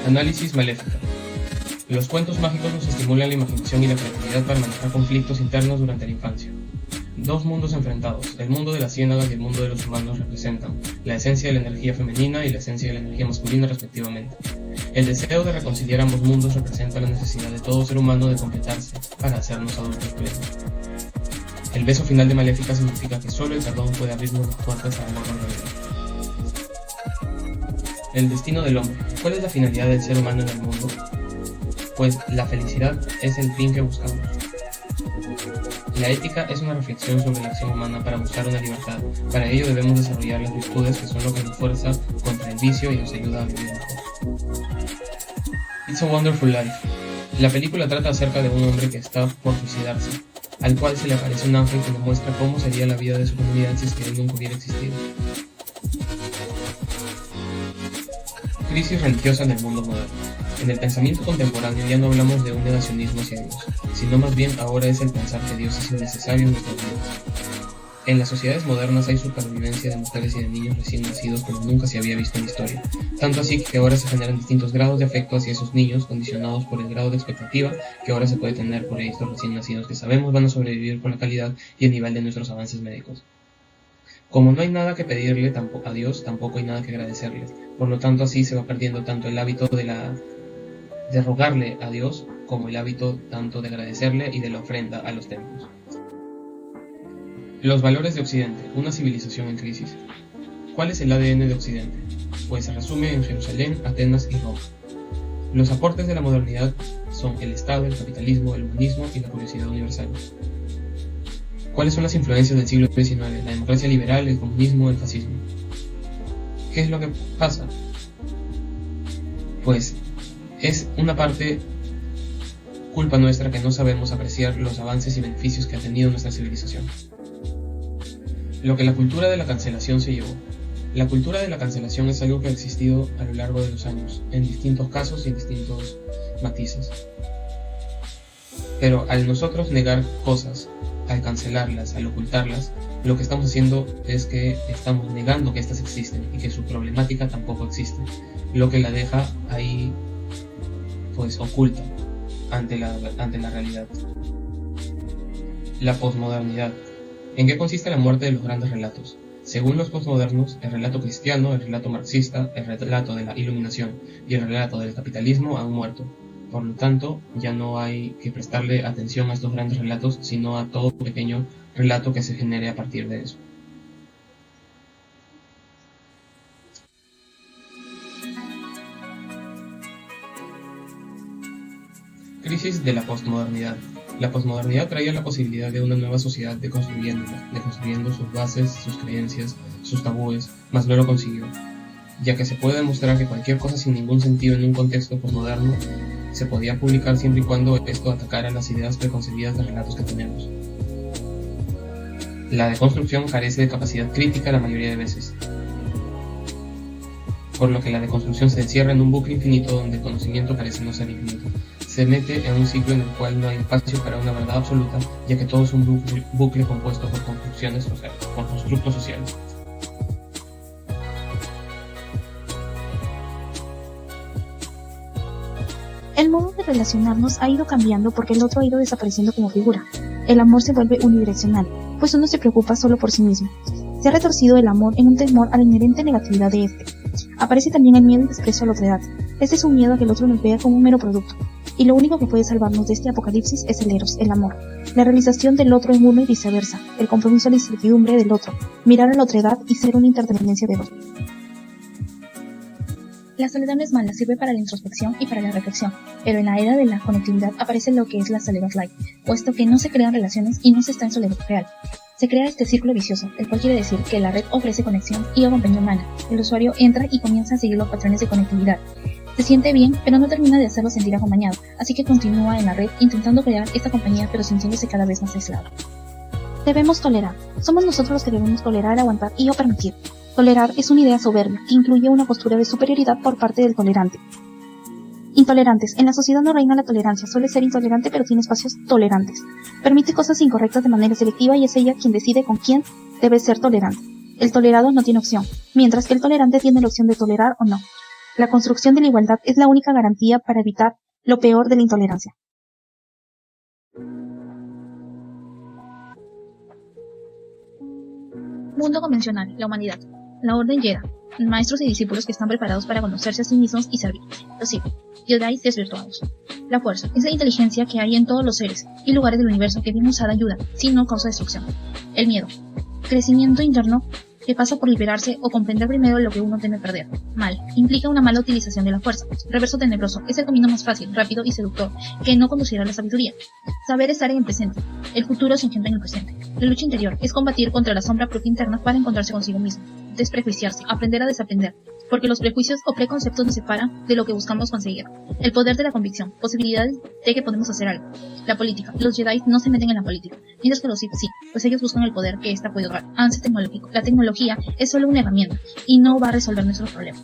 Análisis Maléfica. Los cuentos mágicos nos estimulan la imaginación y la creatividad para manejar conflictos internos durante la infancia. Dos mundos enfrentados, el mundo de las ciénagas y el mundo de los humanos, representan la esencia de la energía femenina y la esencia de la energía masculina respectivamente. El deseo de reconciliar ambos mundos representa la necesidad de todo ser humano de completarse para hacernos adultos plenos. El beso final de Maléfica significa que solo el perdón puede abrirnos las puertas al amor verdadero. El destino del hombre. ¿Cuál es la finalidad del ser humano en el mundo? Pues la felicidad es el fin que buscamos. La ética es una reflexión sobre la acción humana para buscar una libertad. Para ello debemos desarrollar las virtudes que son lo que nos fuerza contra el vicio y nos ayuda a vivir mejor. It's a Wonderful Life. La película trata acerca de un hombre que está por suicidarse, al cual se le aparece un ángel que le muestra cómo sería la vida de su comunidad si es que él nunca hubiera existido. Crisis religiosa en el mundo moderno. En el pensamiento contemporáneo ya no hablamos de un negacionismo hacia Dios, sino más bien ahora es el pensar que Dios es innecesario en nuestras vidas. En las sociedades modernas hay supervivencia de mujeres y de niños recién nacidos como nunca se había visto en la historia, tanto así que ahora se generan distintos grados de afecto hacia esos niños condicionados por el grado de expectativa que ahora se puede tener por estos recién nacidos que sabemos van a sobrevivir con la calidad y el nivel de nuestros avances médicos. Como no hay nada que pedirle a Dios, tampoco hay nada que agradecerle, por lo tanto así se va perdiendo tanto el hábito de rogarle a Dios como el hábito tanto de agradecerle y de la ofrenda a los templos. Los valores de Occidente, una civilización en crisis. ¿Cuál es el ADN de Occidente? Pues se resume en Jerusalén, Atenas y Roma. Los aportes de la modernidad son el Estado, el capitalismo, el humanismo y la curiosidad universal. ¿Cuáles son las influencias del siglo XIX? La democracia liberal, el comunismo, el fascismo. ¿Qué es lo que pasa? Pues es una parte culpa nuestra que no sabemos apreciar los avances y beneficios que ha tenido nuestra civilización. Lo que la cultura de la cancelación se llevó. La cultura de la cancelación es algo que ha existido a lo largo de los años, en distintos casos y en distintos matices. Pero al nosotros negar cosas, al cancelarlas, al ocultarlas, lo que estamos haciendo es que estamos negando que éstas existen y que su problemática tampoco existe, lo que la deja ahí pues oculta ante la realidad. La posmodernidad. ¿En qué consiste la muerte de los grandes relatos? Según los posmodernos, el relato cristiano, el relato marxista, el relato de la iluminación y el relato del capitalismo han muerto. Por lo tanto, ya no hay que prestarle atención a estos grandes relatos, sino a todo pequeño relato que se genere a partir de eso. Crisis de la posmodernidad. La posmodernidad traía la posibilidad de una nueva sociedad deconstruyendo sus bases, sus creencias, sus tabúes, mas no lo consiguió, ya que se puede demostrar que cualquier cosa sin ningún sentido en un contexto posmoderno se podía publicar siempre y cuando esto atacara las ideas preconcebidas de relatos que tenemos. La deconstrucción carece de capacidad crítica la mayoría de veces, por lo que la deconstrucción se encierra en un bucle infinito donde el conocimiento parece no ser infinito. Se mete en un ciclo en el cual no hay espacio para una verdad absoluta, ya que todo es un bucle compuesto por construcciones sociales, por constructos sociales. El modo de relacionarnos ha ido cambiando porque el otro ha ido desapareciendo como figura. El amor se vuelve unidireccional, pues uno se preocupa solo por sí mismo. Se ha retorcido el amor en un temor a la inherente negatividad de este. Aparece también el miedo y desprecio a la otredad. Este es un miedo a que el otro nos vea como un mero producto, y lo único que puede salvarnos de este apocalipsis es el eros, el amor, la realización del otro en uno y viceversa, el compromiso a la incertidumbre del otro, mirar a la otredad y ser una interdependencia de dos. La soledad no es mala, sirve para la introspección y para la reflexión, pero en la era de la conectividad aparece lo que es la soledad light, puesto que no se crean relaciones y no se está en soledad real. Se crea este círculo vicioso, el cual quiere decir que la red ofrece conexión y compañía humana. El usuario entra y comienza a seguir los patrones de conectividad. Se siente bien, pero no termina de hacerlo sentir acompañado, así que continúa en la red intentando crear esta compañía, pero sintiéndose cada vez más aislado. Debemos tolerar. Somos nosotros los que debemos tolerar, aguantar y o permitir. Tolerar es una idea soberbia que incluye una postura de superioridad por parte del tolerante. Intolerantes. En la sociedad no reina la tolerancia, suele ser intolerante pero tiene espacios tolerantes. Permite cosas incorrectas de manera selectiva y es ella quien decide con quién debe ser tolerante. El tolerado no tiene opción, mientras que el tolerante tiene la opción de tolerar o no. La construcción de la igualdad es la única garantía para evitar lo peor de la intolerancia. Mundo convencional, la humanidad. La Orden Jedi, maestros y discípulos que están preparados para conocerse a sí mismos y servir. Los Sith, Jedi desvirtuados. La fuerza es la inteligencia que hay en todos los seres y lugares del universo que bien usada ayuda, si no causa destrucción. El miedo, crecimiento interno que pasa por liberarse o comprender primero lo que uno teme perder. Mal, implica una mala utilización de la fuerza. Reverso tenebroso, es el camino más fácil, rápido y seductor, que no conducirá a la sabiduría. Saber estar en el presente. El futuro se encuentra en el presente. La lucha interior es combatir contra la sombra propia interna para encontrarse consigo mismo. Desprejuiciarse, aprender a desaprender, porque los prejuicios o preconceptos nos separan de lo que buscamos conseguir. El poder de la convicción, posibilidades de que podemos hacer algo. La política, los Jedi no se meten en la política, mientras que los Sith sí, pues ellos buscan el poder que ésta puede dar. Avance tecnológico, la tecnología es solo una herramienta y no va a resolver nuestros problemas.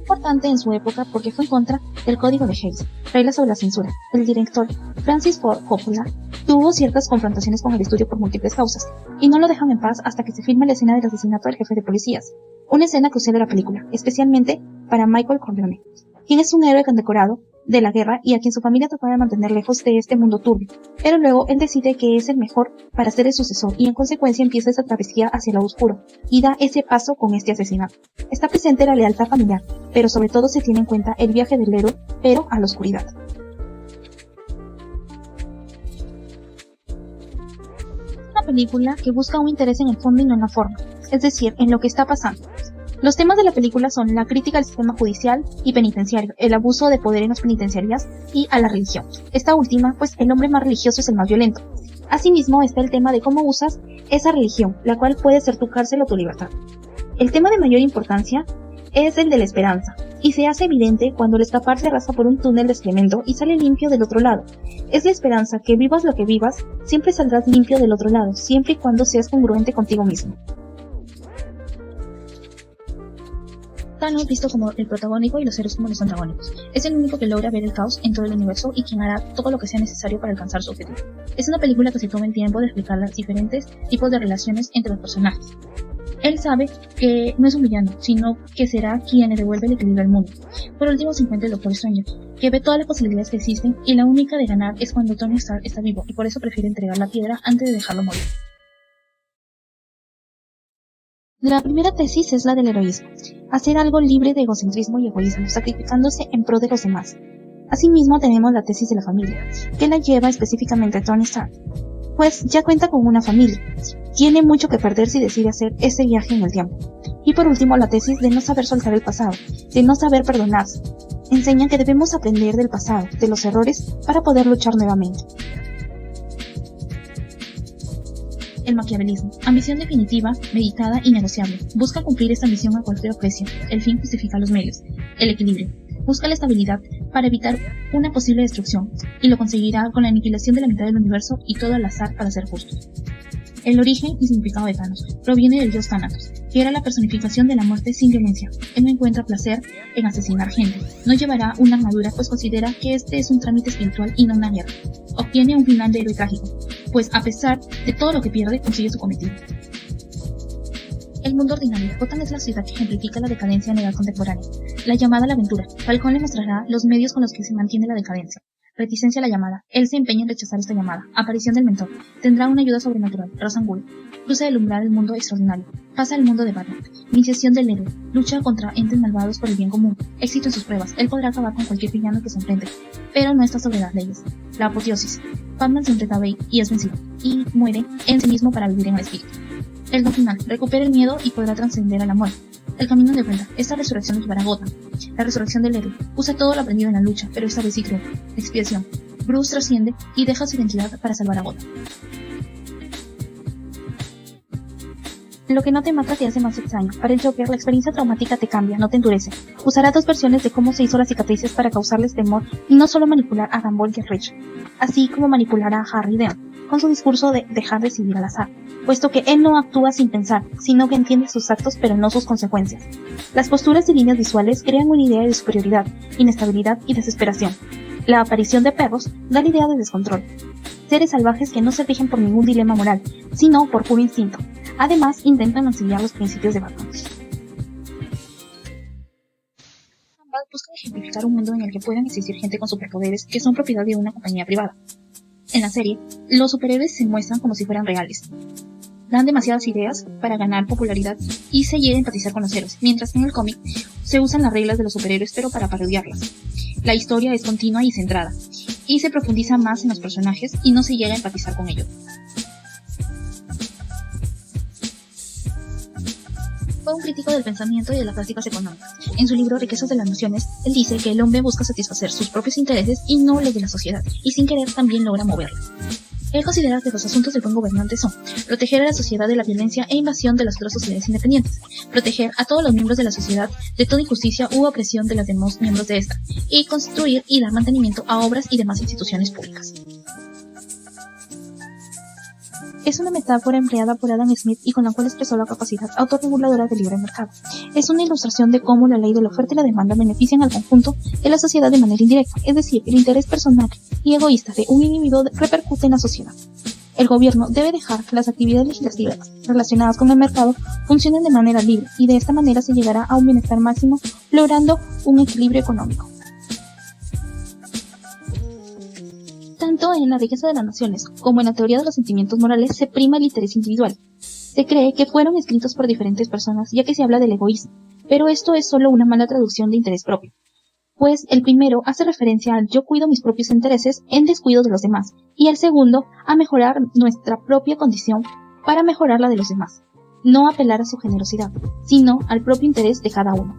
Importante en su época porque fue en contra del Código de Hays, reglas sobre la censura. El director Francis Ford Coppola tuvo ciertas confrontaciones con el estudio por múltiples causas, y no lo dejan en paz hasta que se filma la escena del asesinato del jefe de policías, una escena crucial de la película, especialmente para Michael Corleone, quien es un héroe condecorado de la guerra y a quien su familia trataba de mantener lejos de este mundo turbio, pero luego él decide que es el mejor para ser el sucesor y en consecuencia empieza esa travesía hacia lo oscuro y da ese paso con este asesinato. Está presente la lealtad familiar, pero sobre todo se tiene en cuenta el viaje del héroe, pero a la oscuridad. Una película que busca un interés en el fondo y no en la forma, es decir, en lo que está pasando. Los temas de la película son la crítica al sistema judicial y penitenciario, el abuso de poder en las penitenciarías y a la religión. Esta última, pues el hombre más religioso es el más violento. Asimismo está el tema de cómo usas esa religión, la cual puede ser tu cárcel o tu libertad. El tema de mayor importancia es el de la esperanza, y se hace evidente cuando el escapar se arrastra por un túnel de excremento y sale limpio del otro lado. Es la esperanza que vivas lo que vivas, siempre saldrás limpio del otro lado, siempre y cuando seas congruente contigo mismo. Thanos visto como el protagónico y los héroes como los antagónicos. Es el único que logra ver el caos en todo el universo y quien hará todo lo que sea necesario para alcanzar su objetivo. Es una película que se toma el tiempo de explicar los diferentes tipos de relaciones entre los personajes. Él sabe que no es un villano, sino que será quien le devuelve el equilibrio al mundo. Por último se encuentra el Doctor Strange, que ve todas las posibilidades que existen y la única de ganar es cuando Tony Stark está vivo y por eso prefiere entregar la piedra antes de dejarlo morir. La primera tesis es la del heroísmo, hacer algo libre de egocentrismo y egoísmo, sacrificándose en pro de los demás. Asimismo tenemos la tesis de la familia, que la lleva específicamente Tony Stark, pues ya cuenta con una familia, tiene mucho que perder si decide hacer ese viaje en el tiempo. Y por último la tesis de no saber soltar el pasado, de no saber perdonarse. Enseñan que debemos aprender del pasado, de los errores, para poder luchar nuevamente. El maquiavelismo, ambición definitiva, meditada y negociable. Busca cumplir esta ambición a cualquier precio. El fin justifica los medios. El equilibrio. Busca la estabilidad para evitar una posible destrucción, y lo conseguirá con la aniquilación de la mitad del universo y todo al azar para ser justo. El origen y significado de Thanos proviene del dios Thanatos, que era la personificación de la muerte sin violencia. Él no encuentra placer en asesinar gente. No llevará una armadura, pues considera que este es un trámite espiritual y no una guerra. Obtiene un final de héroe trágico, pues a pesar de todo lo que pierde, consigue su cometido. El mundo ordinario. Gotham es la ciudad que ejemplifica la decadencia en la edad contemporánea. La llamada a la aventura. Falcón le mostrará los medios con los que se mantiene la decadencia. Reticencia a la llamada. Él se empeña en rechazar esta llamada. Aparición del mentor. Tendrá una ayuda sobrenatural. Ra's al Ghul. Cruza del umbral del mundo extraordinario. Pasa al mundo de Batman. Iniciación del héroe. Lucha contra entes malvados por el bien común. Éxito en sus pruebas. Él podrá acabar con cualquier villano que se enfrente, pero no está sobre las leyes. La apoteosis. Batman se enfrenta a Bane y es vencido. Y muere en sí mismo para vivir en el espíritu. El don final. Recupera el miedo y podrá trascender a la muerte. El camino de vuelta. Esta resurrección lo llevará a Gotham. La resurrección del héroe. Usa todo lo aprendido en la lucha, pero esta vez sí triunfa. Expiación. Bruce trasciende y deja su identidad para salvar a Gotham. Lo que no te mata te hace más extraño. Para el Joker, la experiencia traumática te cambia, no te endurece. Usará dos versiones de cómo se hizo las cicatrices para causarles temor y no solo manipular a Gamble y a Rich, así como manipular a Harry Dent, con su discurso de dejar decidir al azar, puesto que él no actúa sin pensar, sino que entiende sus actos pero no sus consecuencias. Las posturas y líneas visuales crean una idea de superioridad, inestabilidad y desesperación. La aparición de perros da la idea de descontrol. Seres salvajes que no se rigen por ningún dilema moral, sino por puro instinto. Además, intentan auxiliar los principios de Batman. Ambas buscan ejemplificar un mundo en el que puedan existir gente con superpoderes que son propiedad de una compañía privada. En la serie, los superhéroes se muestran como si fueran reales. Dan demasiadas ideas para ganar popularidad y se llega a empatizar con los héroes, mientras que en el cómic se usan las reglas de los superhéroes pero para parodiarlas. La historia es continua y centrada, y se profundiza más en los personajes y no se llega a empatizar con ellos. Fue un crítico del pensamiento y de las prácticas económicas. En su libro Riquezas de las Naciones, él dice que el hombre busca satisfacer sus propios intereses y no los de la sociedad, y sin querer también logra moverlos. Él considera que los asuntos del buen gobernante son proteger a la sociedad de la violencia e invasión de las otras sociedades independientes, proteger a todos los miembros de la sociedad de toda injusticia u opresión de los demás miembros de esta, y construir y dar mantenimiento a obras y demás instituciones públicas. Es una metáfora empleada por Adam Smith y con la cual expresó la capacidad autorreguladora del libre mercado. Es una ilustración de cómo la ley de la oferta y la demanda benefician al conjunto de la sociedad de manera indirecta, es decir, el interés personal y egoísta de un individuo repercute en la sociedad. El gobierno debe dejar que las actividades legislativas relacionadas con el mercado funcionen de manera libre y de esta manera se llegará a un bienestar máximo, logrando un equilibrio económico. Tanto en la riqueza de las naciones como en la teoría de los sentimientos morales se prima el interés individual. Se cree que fueron escritos por diferentes personas ya que se habla del egoísmo, pero esto es solo una mala traducción de interés propio. Pues el primero hace referencia al yo cuido mis propios intereses en descuido de los demás, y el segundo a mejorar nuestra propia condición para mejorar la de los demás. No apelar a su generosidad, sino al propio interés de cada uno.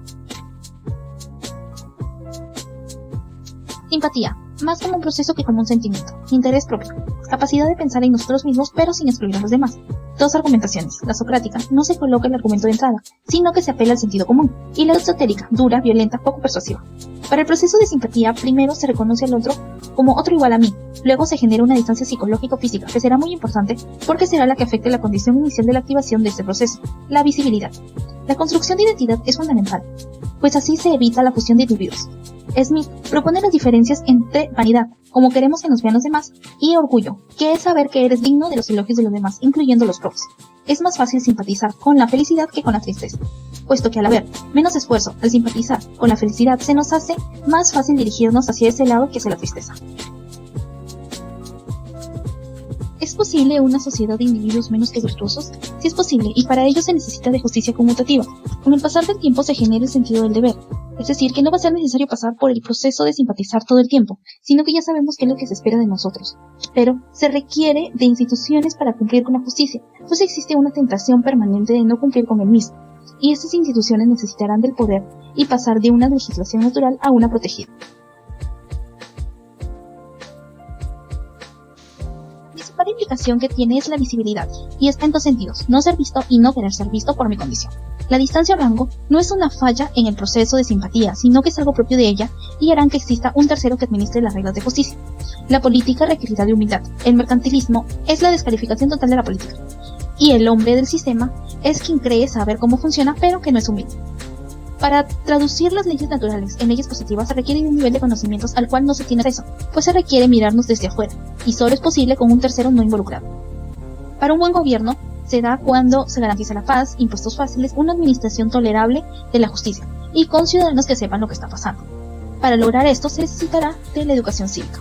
Simpatía. Más como un proceso que como un sentimiento. Interés propio. Capacidad de pensar en nosotros mismos pero sin excluir a los demás. Dos argumentaciones. La socrática no se coloca el argumento de entrada, sino que se apela al sentido común. Y la esotérica, dura, violenta, poco persuasiva. Para el proceso de simpatía, primero se reconoce al otro como otro igual a mí. Luego se genera una distancia psicológico-física que será muy importante porque será la que afecte la condición inicial de la activación de este proceso, la visibilidad. La construcción de identidad es fundamental, pues así se evita la fusión de individuos. Smith propone las diferencias entre vanidad, como queremos que nos vean los demás, y orgullo, que es saber que eres digno de los elogios de los demás, incluyendo los propios. Es más fácil simpatizar con la felicidad que con la tristeza, puesto que al haber menos esfuerzo al simpatizar con la felicidad se nos hace más fácil dirigirnos hacia ese lado que hacia la tristeza. ¿Es posible una sociedad de individuos menos que virtuosos? Sí es posible, y para ello se necesita de justicia conmutativa. Con el pasar del tiempo se genera el sentido del deber, es decir, que no va a ser necesario pasar por el proceso de simpatizar todo el tiempo, sino que ya sabemos qué es lo que se espera de nosotros. Pero se requiere de instituciones para cumplir con la justicia, pues existe una tentación permanente de no cumplir con el mismo, y estas instituciones necesitarán del poder y pasar de una legislación natural a una protegida. La principal implicación que tiene es la visibilidad, y está en dos sentidos, no ser visto y no querer ser visto por mi condición. La distancia o rango no es una falla en el proceso de simpatía, sino que es algo propio de ella y harán que exista un tercero que administre las reglas de justicia. La política requerirá de humildad, el mercantilismo es la descalificación total de la política, y el hombre del sistema es quien cree saber cómo funciona pero que no es humilde. Para traducir las leyes naturales en leyes positivas se requiere de un nivel de conocimientos al cual no se tiene acceso, pues se requiere mirarnos desde afuera, y solo es posible con un tercero no involucrado. Para un buen gobierno, se da cuando se garantiza la paz, impuestos fáciles, una administración tolerable de la justicia, y con ciudadanos que sepan lo que está pasando. Para lograr esto se necesitará de la educación cívica.